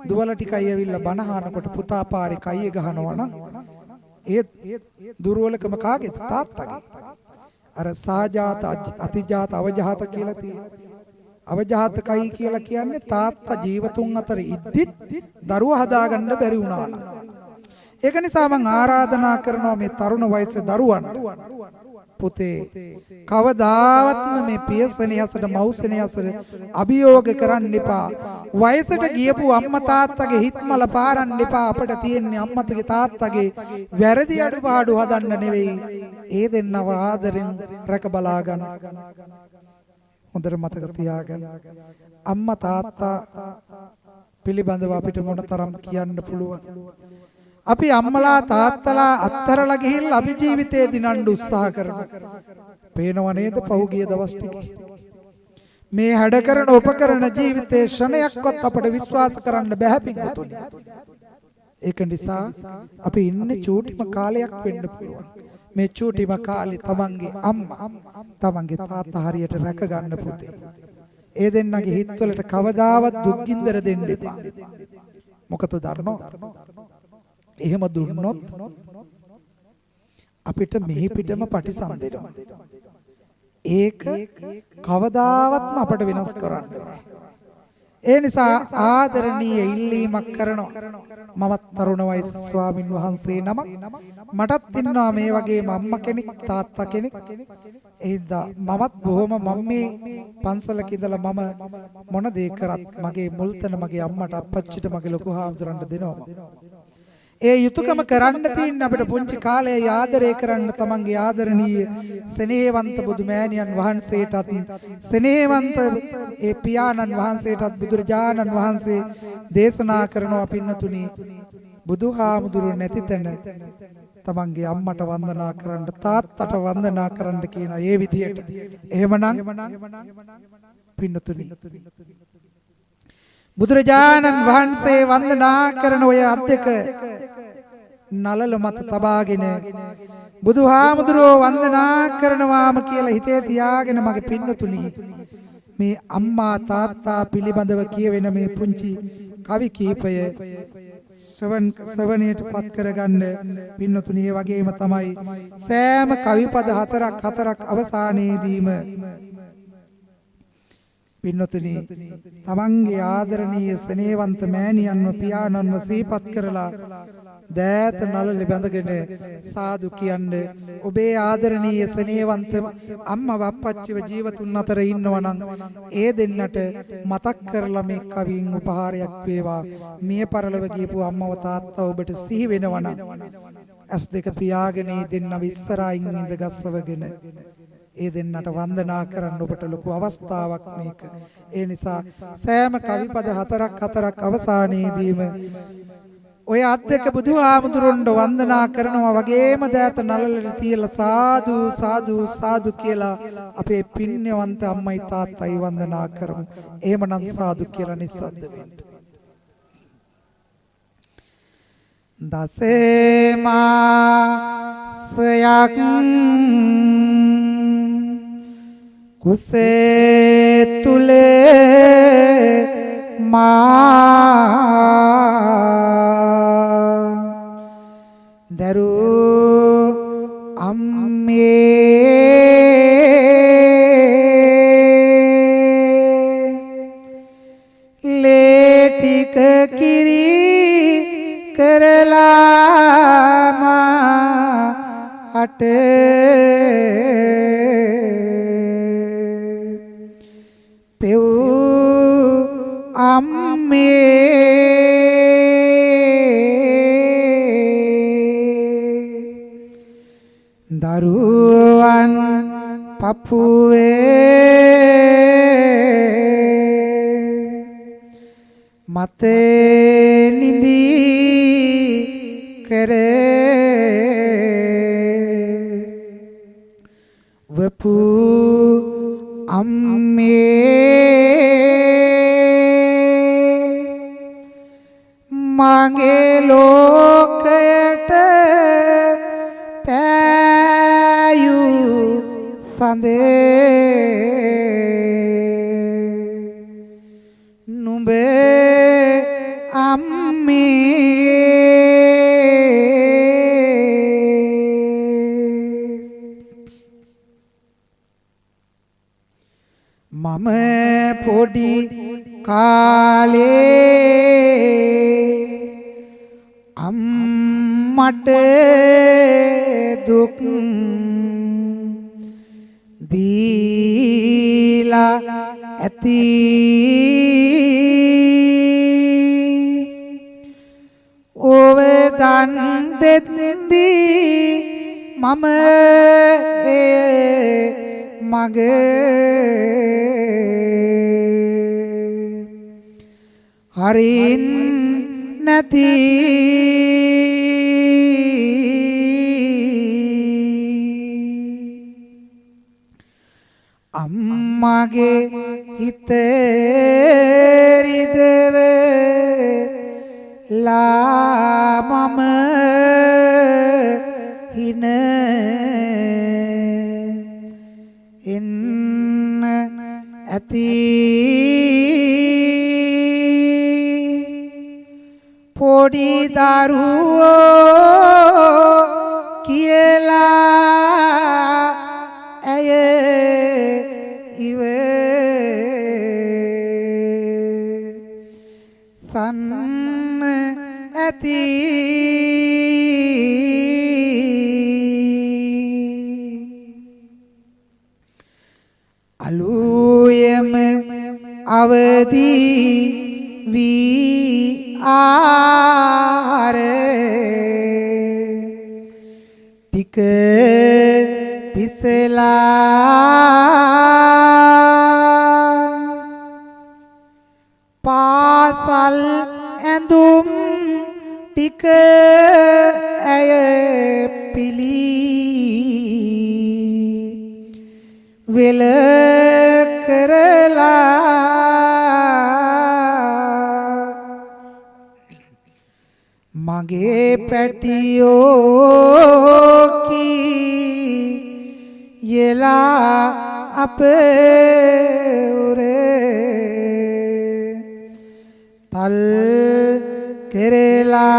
දුවලා ටිකයි ඇවිල්ලා බණ අහනකොට පුතා පාරේ කයිය ගහනවා නම් ඒ දුර්වලකම කාගේද? තාත්තගේ. අර සාජාත අතිජාත අවජාත කියලා තියෙනවා. අවජාතකයි කියලා කියන්නේ තාත්තා ජීවතුන් අතර ඉද්දිත් දරුවා හදාගන්න බැරි වුණා නම්. ඒක නිසා මම ආරාධනා කරනවා මේ තරුණ වයසේ දරුවන් පුතේ කවදාවත්ම මේ පියසෙනියසට මව්සෙනියසට අභියෝග කරන්න එපා. වයසට ගියපු අම්මා තාත්තගේ හිත්මල පාරන්න එපා. අපිට තියෙන්නේ අම්මතගේ තාත්තගේ වැරදි අඩුපාඩු හදන්න නෙවෙයි. ඒ දෙන්නව ආදරෙන් රැක බලා ගන්න. හොඳට මතක තියාගන්න. අම්මා තාත්තා පිළිබඳව අපිට මොනතරම් කියන්න පුළුවන්. අපි අම්මලා තාත්තලා අත්හැරලා ගිහිල්ලා අපි ජීවිතේ දිනන්න උත්සාහ කරනවා. පේනව නේද පහුගිය දවස් ටිකේ මේ හැඩ කරන උපකරණ ජීවිතේ ක්ෂණයක්වත් අපට විශ්වාස කරන්න බැහැ පිටුතුනි. ඒක නිසා අපි ඉන්නේ චූටිම කාලයක් වෙන්න පුළුවන්. මේ චූටිම කාලේ තමන්ගේ අම්මා තමන්ගේ තාත්තා හරියට රැක ගන්න පුතේ. ඒ දෙන්නගේ හිතවලට කවදාවත් දුක් ගින්දර දෙන්න එපා. මොකද දන්නවද? එහෙම දුන්නොත් අපිට මෙහි පිටම පටිසන්ධෙනවා. ඒක කවදාවත්ම අපට වෙනස් කරන්න බෑ. ඒ නිසා ආදරණීය ඉල්ලීමක් කරනවා. මමත් තරුණ වයස ස්වාමින් වහන්සේ නමක් මටත් ඉන්නවා මේ වගේ අම්මා කෙනෙක් තාත්තා කෙනෙක්. එහින්දා මමත් බොහොම මම මේ පන්සලක ඉඳලා මම මොන දේ කරත් මගේ මුල්තන මගේ අම්මට අප්පච්චිට මගේ ලොකු හාමුදුරන්ට දෙනවා. ඒ යුතුයකම කරන්න තියෙන අපිට පුංචි කාලේ ආදරය කරන්න තමන්ගේ ආදරණීය සෙනෙහවන්ත බුදු මෑණියන් වහන්සේටත් සෙනෙහවන්ත ඒ පියාණන් වහන්සේටත් බුදුරජාණන් වහන්සේ දේශනා කරනවා පින්නතුනි බුදුහාමුදුරු නැති තැන තමන්ගේ අම්මට වන්දනා කරන්න තාත්තට වන්දනා කරන්න කියන ඒ විදියට. එහෙමනම් පින්නතුනි බුදුරජාණන් වහන්සේ වන්දනා කරන ඔය අද්දක නලල මත තබාගෙන බුදුහාමුදුරෝ වන්දනා කරනවාම කියලා හිතේ තියාගෙන මගේ පින්නතුනි මේ අම්මා තාත්තා පිළිබඳව කියවෙන මේ පුංචි කවි කීපය ශ්‍රවණයට පත් කරගන්න පින්නතුනි. ඒ වගේම තමයි සෑම කවිපද හතරක් අවසානයේදීම පින්නතුනි තමන්ගේ ආදරණීය ස්නේහවන්ත මෑණියන්ව පියාණන්ව සිහිපත් කරලා දෑත නළල බැඳගෙන සාදු කියන්නේ ඔබේ ආදරණීය ස්නේහවන්ත අම්මා අප්පච්චිව ජීවතුන් අතර ඉන්නවා නම් ඒ දෙන්නට මතක් කරලා මේ කවියෙන් උපහාරයක් වේවා. මිය පරලොව ගියපු අම්මව තාත්තා ඔබට සිහි වෙනවා නම් ඇස් දෙක පියාගෙන දෙන්න විස්සරයින් ඉඳ ගස්සවගෙන ඒ දෙන්නට වන්දනා කරන්න ඔබට ලොකු අවස්ථාවක් මේක. ඒ නිසා සෑම කවිපද හතරක් අවසානයේදීම ඔය අද්දක බුදුහාමුදුරන්ව වන්දනා කරනවා වගේම දෑත නළලට තියලා සාදු සාදු සාදු කියලා අපේ පින්වන්ත අම්මයි තාත්තයි වන්දනා කරමු. එහෙමනම් සාදු කියලා නිස්සද්ද වෙන්න. දසේ මාසයක් කුසේ තුලේ මා දරු අම්මේ ලේටික කිරි කරලා මා පෙව් අම්මේ දරුවන් පපුවේ මතේ නිදී කරේ වපු අම්මේ මගේ ලෝකයට පෑයූ සඳේ නුඹේ අම්මේ මම පොඩි කාලේ අම්මට දුක් දීලා ඇති ඔවේ දන් දෙද්දී මම මගේ හරින් නැති අම්මගේ හිතේ රිදෙලා මම හින එන්න ඇති පොඩි දරුවෝ කියලා ඇය සන්න ඇති අලුයම අවදි වී ටික පිසලා පාසල් ඇඳුම් ටික ඇය පිළි වෙල කරලා මගේ පැටියෝ යලා අපේ උරේ තල් කෙරලා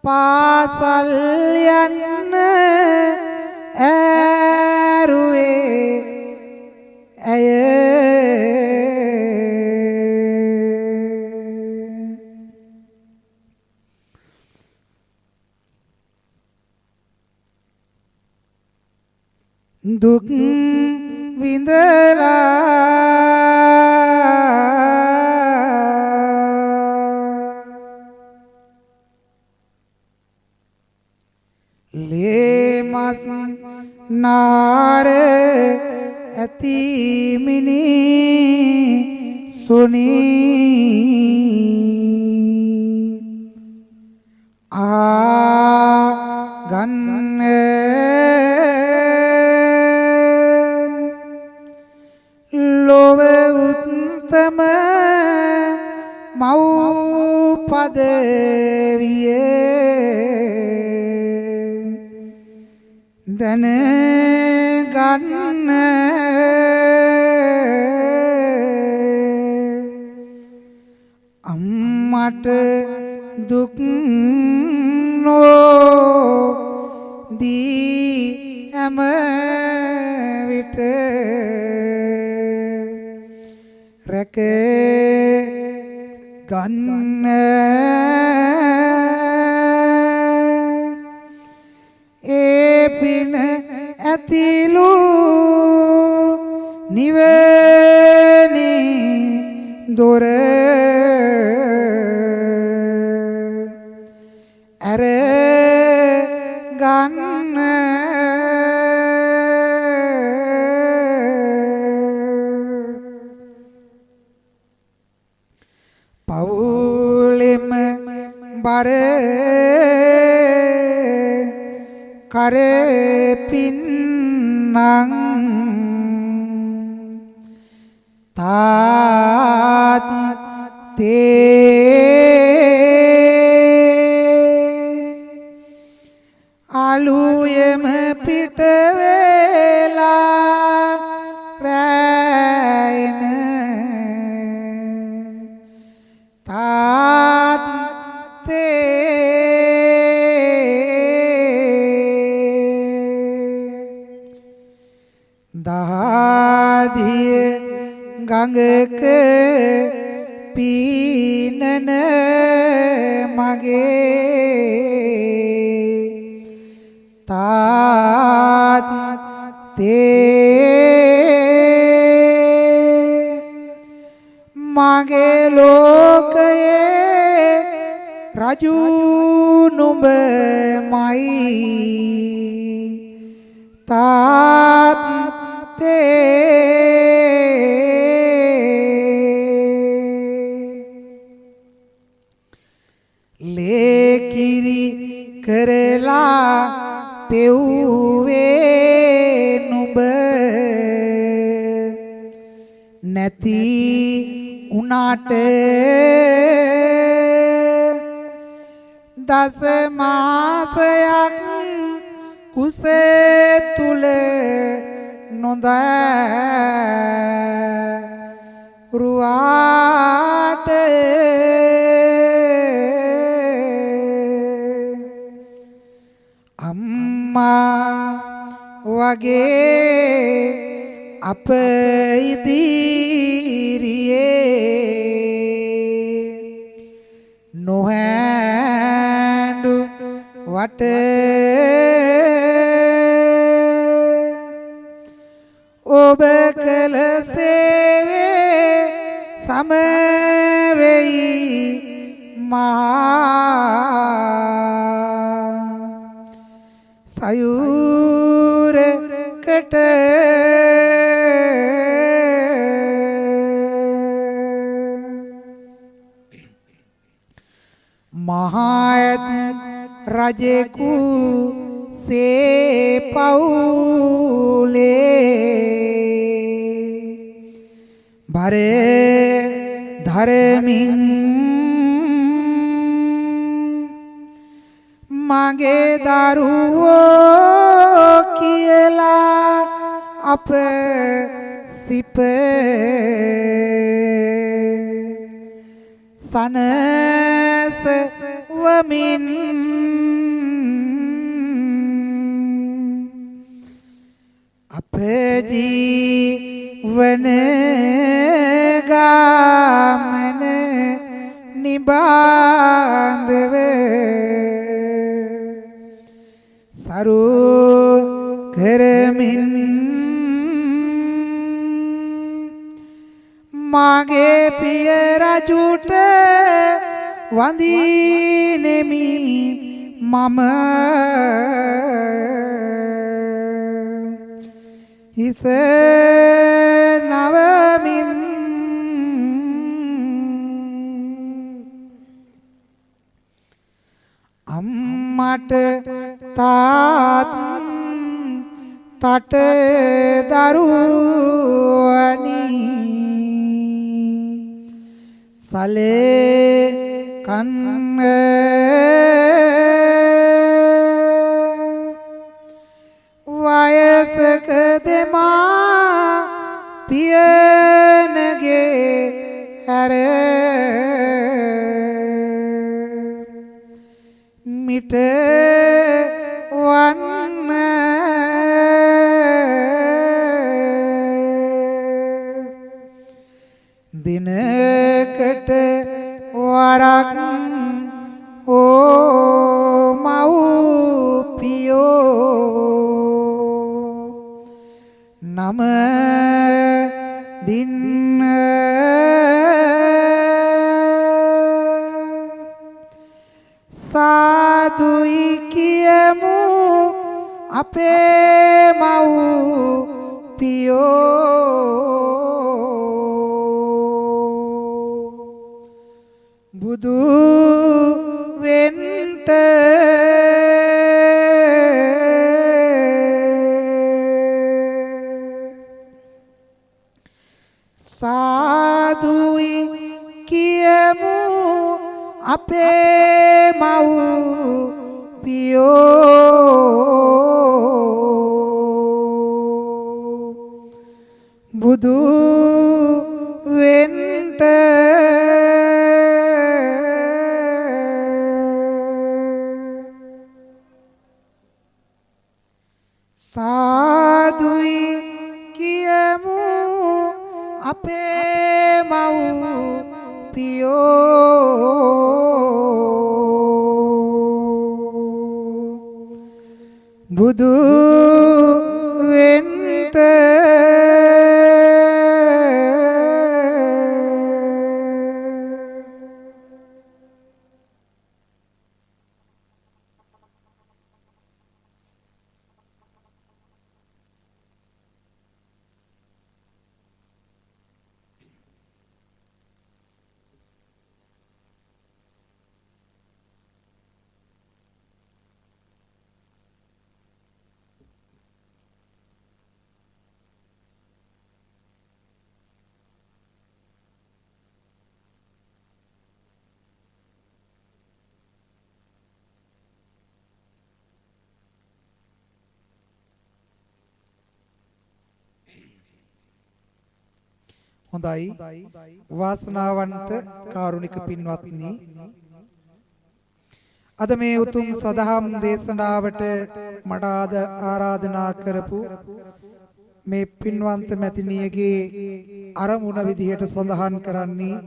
පාසල් යන්න ඇරුවේ ඇය දුක් විඳලා ලේමස් නාර ඇති මිනිසුනි ගන්න ලොව උත්තම මව් පදවියේ දැන ගන්න අම්මට දුක් දී හැම විට රැක ගන්න ඒ පින ඇතිලු නිවැනි දොර ඇර ගන්න පවුලෙම බර කරේ පින්නං තා අලුයම පිට වේලා රැයින තාත්තේ දහදිය ගඟක පීනන මගේ තාත්තේ මගේ ලෝකයේ රජු නුඹමයි තාත්තේ ලේකිරි කරලා පෙව්වේ නුඹ නැති උනාට දස මාසයක් කුසේ තුල නොදරුවාට අම්මා වගේ අප ඉදිරියේ නොහැඬු වට ඔබ කළ සේවේ සමවෙයි මහා සයුරකට මහත් රජෙකු සේ පවුලේ බර ධරමින් මගේ දරුවෝ කියලා අප සිප සනසවමින් අප ජීවන ගමන නිබාඳව සරු කරමින් මගේ පිය රජුට වඳිනෙමි මම හිස නවමින් අම්මට තාත්තට දරුවනි සලේ කන්න වයසක දෙමා පියනගේ හැර මිට වන්න දිනකට වරක් ඕ මව්පියෝ නම දින්න සාදුයි කියමු අපේ මව්පියෝ බුදු වෙන්ට සාදුයි කියමු අපේ මව් පියෝ බුදු වෙන්ට සාදුයි කියමු අපේ මව් පියෝ බුදු වෙන්ට හොඳයි වාසනාවන්ත කාරුණික පින්වත්නි අද මේ උතුම් සදහම් දේශනාවට මට ආරාධනා කරපු මේ පින්වන්ත මැතිණියගේ අරමුණ විදිහට සඳහන් කරන්නේ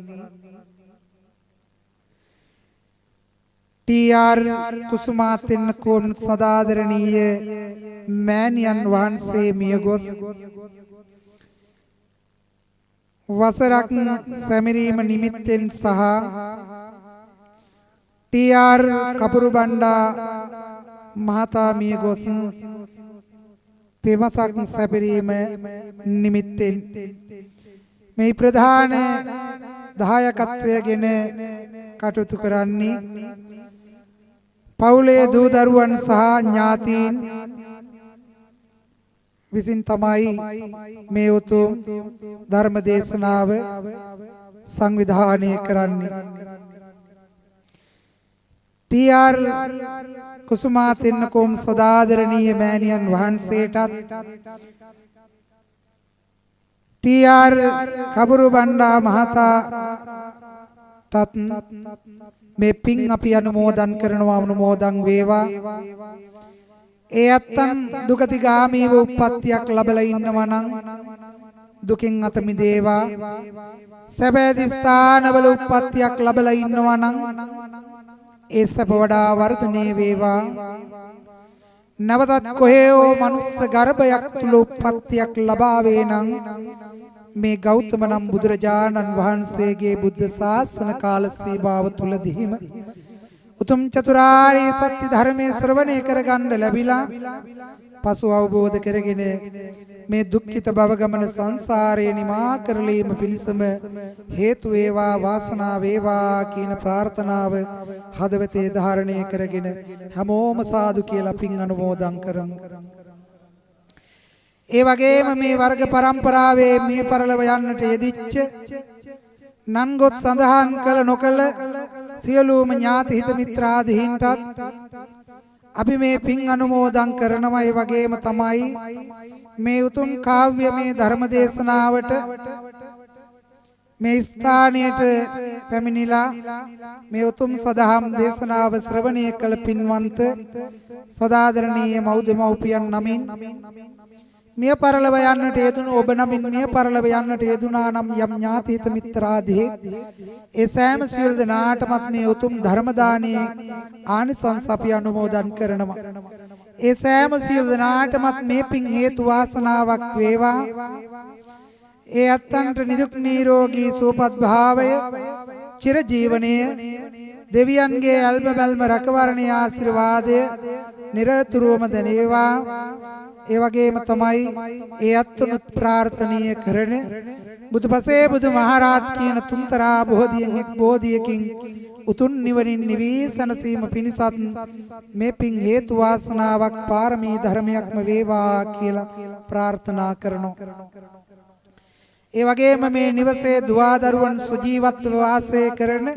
ටීආර් කුසුමාතෙන්නකෝන් සදාදරණීය මෑණියන් වහන්සේ මියගොස් වසරක් සැමරීම නිමිත්තෙන් සහ ටීආර් කපුරුබණ්ඩා මහතා මියගොස් තෙමසක් සැපරීම නිමිත්තෙන් මේ ප්‍රධාන දායකත්වයගෙන කටයුතු කරන්නේ පවුලේ දූ දරුවන් සහ ඥාතීන් විසින් තමයි මේ උතුම් ධර්ම දේශනාව සංවිධානය කරන්නේ. ටීආර් කුසුමාතෙන්නකෝම් සදාදරණීය මෑණියන් වහන්සේටත් ටීආර් කබුරුබණ්ඩා මහතාටත් මේ පින් අපි අනුමෝදන් කරනවා. අනුමෝදන් වේවා. ඒ අත්තන් දුගතිගාමීව උප්පත්තියක් ලැබලා ඉන්නවා නම් දුකින් අත මිදේවා. සැබෑ ස්ථානවල උප්පත්තියක් ලැබලා ඉන්නවා නම් ඒ සැප වඩා වර්ධනය වේවා. නවතත් කොහේෝ මනුස්ස ගර්භයක් තුල උප්පත්තියක් ලබා වේ නම් මේ ගෞතම නම් බුදුරජාණන් වහන්සේගේ බුද්ධ ශාසන කාල සීමාව තුලදීම උතුම් චතුරාර්ය සත්‍ය ධර්මයේ ශ්‍රවණය කරගන්න ලැබිලා පසු අවබෝධ කරගෙන මේ දුක්ඛිත භව ගමන සංසාරේ නිමා කරලීම පිණිසම හේතු වේවා වාසනාව වේවා කියන ප්‍රාර්ථනාව හදවතේ ධාරණය කරගෙන හැමෝම සාදු කියලා පින් අනුමෝදන් කරමු. ඒ වගේම මේ වර්ග පරම්පරාවේ මේ පරලව යන්නට යෙදිච්ච නන්ගොත් සඳහන් කළ නොකළ සියලුම ඥාති හිත මිත්‍රාදීන්ටත් අපි මේ පින් අනුමෝදන් කරනවා. ඒ වගේම තමයි මේ උතුම් කාව්‍ය මේ ධර්ම දේශනාවට මේ ස්ථානයට පැමිණිලා මේ උතුම් සදහම් දේශනාව ශ්‍රවණය කළ පින්වන්ත සදාදරණීය මව්දෙමව්පියන් නමින් මිය පරලව යන්නට යෙදුණු ඔබ නමින් මිය පරලව යන්නට යෙදුණා නම් යම් ඥාති හිත මිත්‍රාදී ඒ සෑම සියලු දෙනාටමත් මේ උතුම් ධර්ම දානයේ ආනිසංස අපි අනුමෝදන් කරනවා. ඒ සෑම සියලු දෙනාටමත් මේ පින් හේතු වාසනාවක් වේවා. ඒ අත්තන්ට නිදුක් නිරෝගී සුවපත් භාවය චිර ජීවනයේ දෙවියන්ගේ අල්ප බැල්ම රැකවරණයේ ආශිර්වාදය නිරතුරුවම දැනේවා. ඒ වගේම තමයි ඒ අත්තුනුත් ප්‍රාර්ථනීය කරන බුදුපසේ බුදුමහරහත් කියන තුන්තරා බෝධියෙන් එක් බෝධියකින් උතුම් නිවනින් නිවී සැනසීම පිණිසත් මේ පින් හේතු වාසනාවක් පාරමී ධර්මයක්ම වේවා කියලා ප්‍රාර්ථනා කරනවා. ඒ වගේම මේ නිවසේ දුවදරුවන් සුජීවත්ව වාසය කරන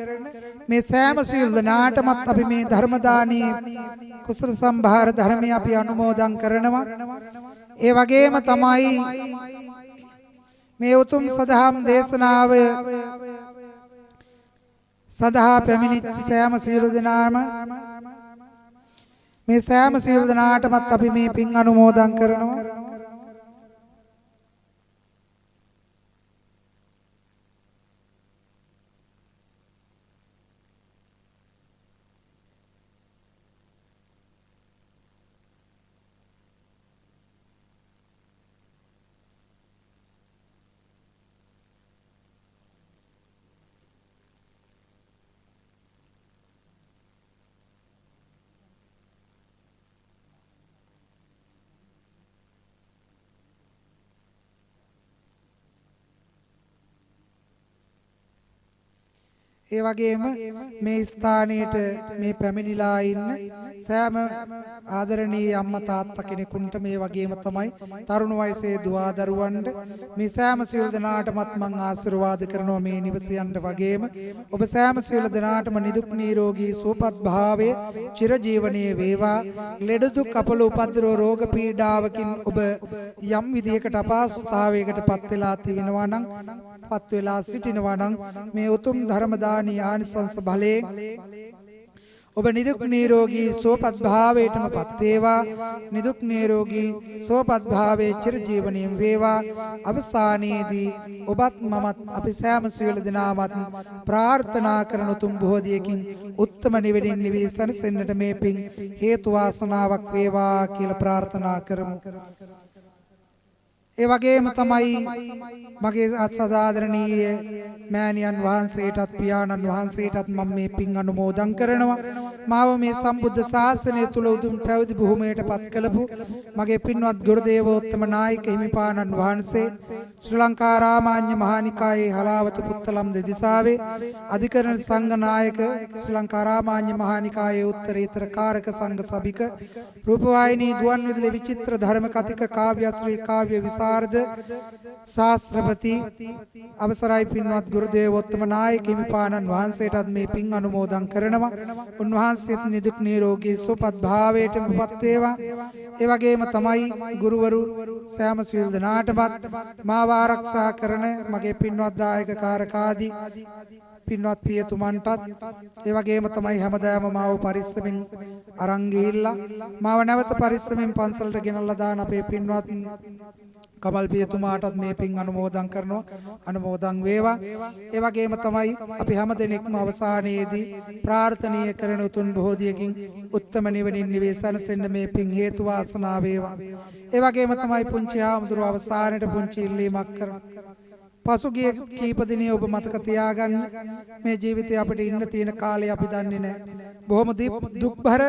මේ සෑම සියලු දෙනාටමත් අපි මේ ධර්ම දානී කුසල සම්භාර ධර්මයේ අපි අනුමෝදන් කරනවා. ඒ වගේම තමයි මේ උතුම් සදහම් දේශනාව සදහා පැමිණිච්ච සෑම සියලු දෙනාම මේ සෑම සියලු දෙනාටමත් අපි මේ පින් අනුමෝදන් කරනවා. ඒ වගේම මේ ස්ථානයේට මේ පැමිණිලා ඉන්න සෑම ආදරණීය අම්මා තාත්තා කෙනෙකුන්ට මේ වගේම තමයි තරුණ වයසේ දුවා දරුවන්ට මේ සෑම සියලු දෙනාටමත් මම ආශිර්වාද කරනවා මේ නිවසියන්ට වගේම ඔබ සෑම සියලු දෙනාටම නිදුක් නිරෝගී සුවපත් භාවයේ චිරජීවනයේ වේවා. ලෙඩ දුක් අපල උපද්‍රව රෝග පීඩාවකින් ඔබ යම් විදියකට අපහසුතාවයකට පත් වෙලා තිබෙනවා නම් පත් වෙලා සිටිනවා නම් මේ උතුම් ධර්ම දානී ආනිසංස බලයෙන් ඔබ නිදුක් නිරෝගී සුවපත් භාවයටම පත් වේවා. නිදුක් නිරෝගී සුවපත් භාවයේ චිරජීවනයෙන් වේවා. අවසානයේදී ඔබත් මමත් අපි සෑම සියලු දෙනාමත් ප්‍රාර්ථනා කරන උතුම් බෝධියකින් උත්තම නිවෙනින් නිවී සැනසෙන්නට මේ පින් හේතු වාසනාවක් වේවා කියලා ප්‍රාර්ථනා කරමු. ඒ වගේම තමයි මගේ අත්සදාදරණීය මෑණියන් වහන්සේටත් පියාණන් වහන්සේටත් මම මේ පින් අනුමෝදන් කරනවා. මාව මේ සම්බුද්ධ ශාසනය තුල උතුම් පැවිදි භූමියට පත් කළපු මගේ පින්වත් ගුරුදේවෝත්තම නායක හිමිපාණන් වහන්සේ ශ්‍රී ලංකා රාමාඤ්ඤ මහානිකායේ හලාවත පුත්තලම් දෙදිසාවේ අධිකරණ සංඝ නායක ශ්‍රී ලංකා රාමාඤ්ඤ මහානිකායේ උත්තරීතර කාරක සංඝ සභික රූපවාහිනී ගුවන්විදුලි විචිත්‍ර ධර්ම කතික කාව්‍ය ශ්‍රී කාව්‍ය විසරද ශාස්ත්‍රපති අවසරයි පින්වත් ගුරුදේවෝත්තම නායක හිමිපාණන් වහන්සේටත් මේ පින් අනුමෝදන් කරනවා. උන්වහන්සේත් නිදුක් නිරෝගී සුවපත් භාවයටම පත් වේවා. ඒ වගේම තමයි ගුරුවරු සෑම සියලු දෙනාටමත් මාව ආරක්ෂා කරන මගේ පින්වත් දායක කාරකාදී පින්වත් පියතුමන්ටත් ඒ වගේම තමයි හැමදාම මාව පරිස්සමින් අරන් ගිහිල්ලා මාව නැවත පරිස්සමින් පන්සලට ගෙනල්ලා දාන අපේ පින්වත් කමල් පියතුමාටත් මේ පින් අනුමෝදන් කරනවා. අනුමෝදන් වේවා. ඒ වගේම තමයි අපි හැමදෙනෙක්ම අවසානයේදී ප්‍රාර්ථනීය කරන උතුම් බෝධියකින් උත්තම නිවනින් නිවී සැනසෙන්න මේ පින් හේතු වාසනා වේවා. ඒ වගේම තමයි පුංචි ආමුදුර අවසානයේ පුංචි ඉල්ලීමක් කරනවා. පසුගිය කීප දිනේ ඔබ මතක තියාගන්න මේ ජීවිතේ අපිට ඉන්න තියෙන කාලය අපි දන්නේ නැහැ. බොහොම දුක්බර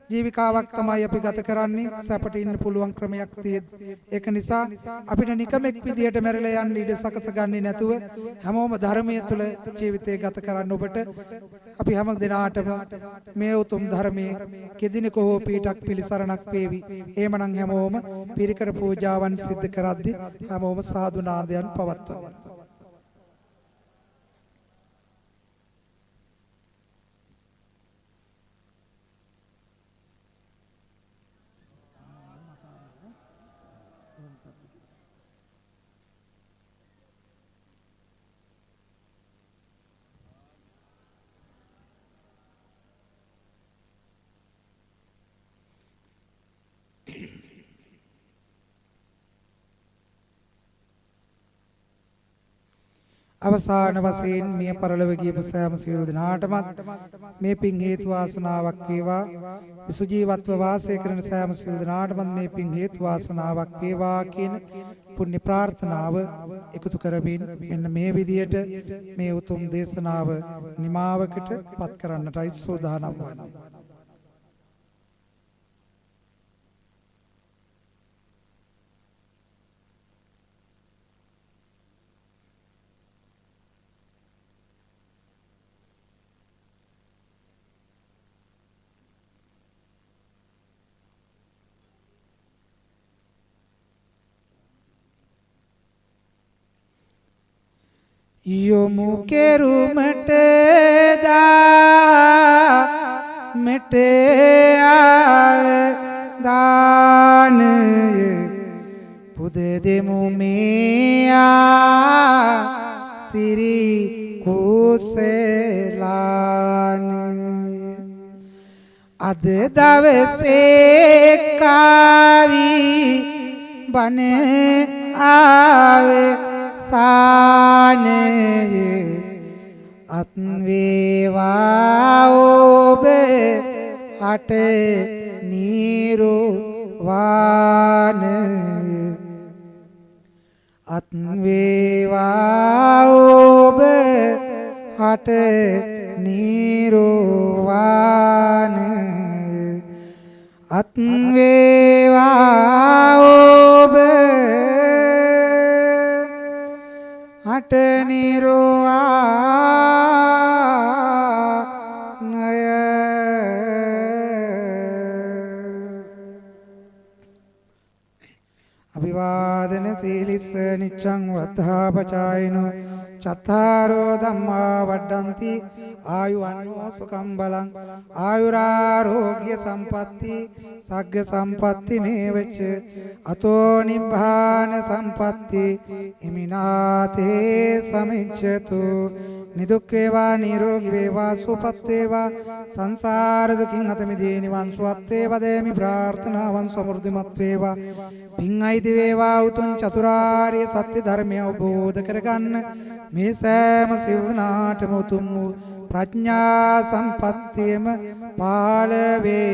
ජීවිකාවක් තමයි අපි ගත කරන්නේ. සැපට ඉන්න පුළුවන් ක්‍රමයක් තියෙද්දි ඒක නිසා අපිට නිකමෙක් විදියට මැරලා යන්න ඉඩ සකස ගන්නේ නැතුව හැමෝම ධර්මයේ තුල ජීවිතය ගත කරන්න ඔබට අපි හැම දිනාටම මේ උතුම් ධර්මයේ කෙදිනක හෝ පීඨක් පිළිසරණක් වේවි. එහෙමනම් හැමෝම පිරිකර පූජාවන් සිද්ධ කරද්දී හැමෝම සාදු නාදයන් පවත්වමු. අවසාන වශයෙන් මිය පරලොව ගියපු සෑම සියලු දෙනාටම මේ පින් හේතු වාසනාවක් වේවා. සුජීවත්ව වාසය කරන සෑම සියලු දෙනාටම මේ පින් හේතු වාසනාවක් වේවා කියන පුණ්‍ය ප්‍රාර්ථනාව එකතු කරමින් මෙන්න මේ විදියට මේ උතුම් දේශනාව නිමාවකට පත් කරන්නටයි සූදානම් වන්නේ. යොමු කෙරුමට දා මෙට දානය පුද දෙමු මෙයා සිරි කුසලානය අද දවසේ කාවි බණ ආවේ සානේ අත් වේවා ඔබ අට නිර්වාණ අත් වේවා ඔබ අට නිර්වාණ අත් වේවා ඔබ අට නිර්වාණය අභිවාදන සීලිස්ස නිච්ඡං වද්ධාපචායිනෝ චත්තාරෝ ධම්මා වඩ්ඩಂತಿ ආයුවන්නෝ සුඛං බලං ආයුරාෝග්‍ය සම්පatti සග්ග සම්පatti මේවච අතෝ නිබ්බාන සම්පatti ඉමිනාතේ සමිච්ඡතු නිදුක් වේවා නිරෝගී වේවා සුවපත් වේවා සංසාර දුකින් අත මිදී නිවන් සුවත් වේවා දේමි ප්‍රාර්ථනාවන් සමෘද්ධිමත් වේවා පින් අයිති වේවා උතුම් චතුරාර්ය සත්‍ය ධර්මය අවබෝධ කරගන්න මේ සෑම සිවුනාටම උතුම් වූ ප්‍රඥා සම්පත්තියම පාල වේවා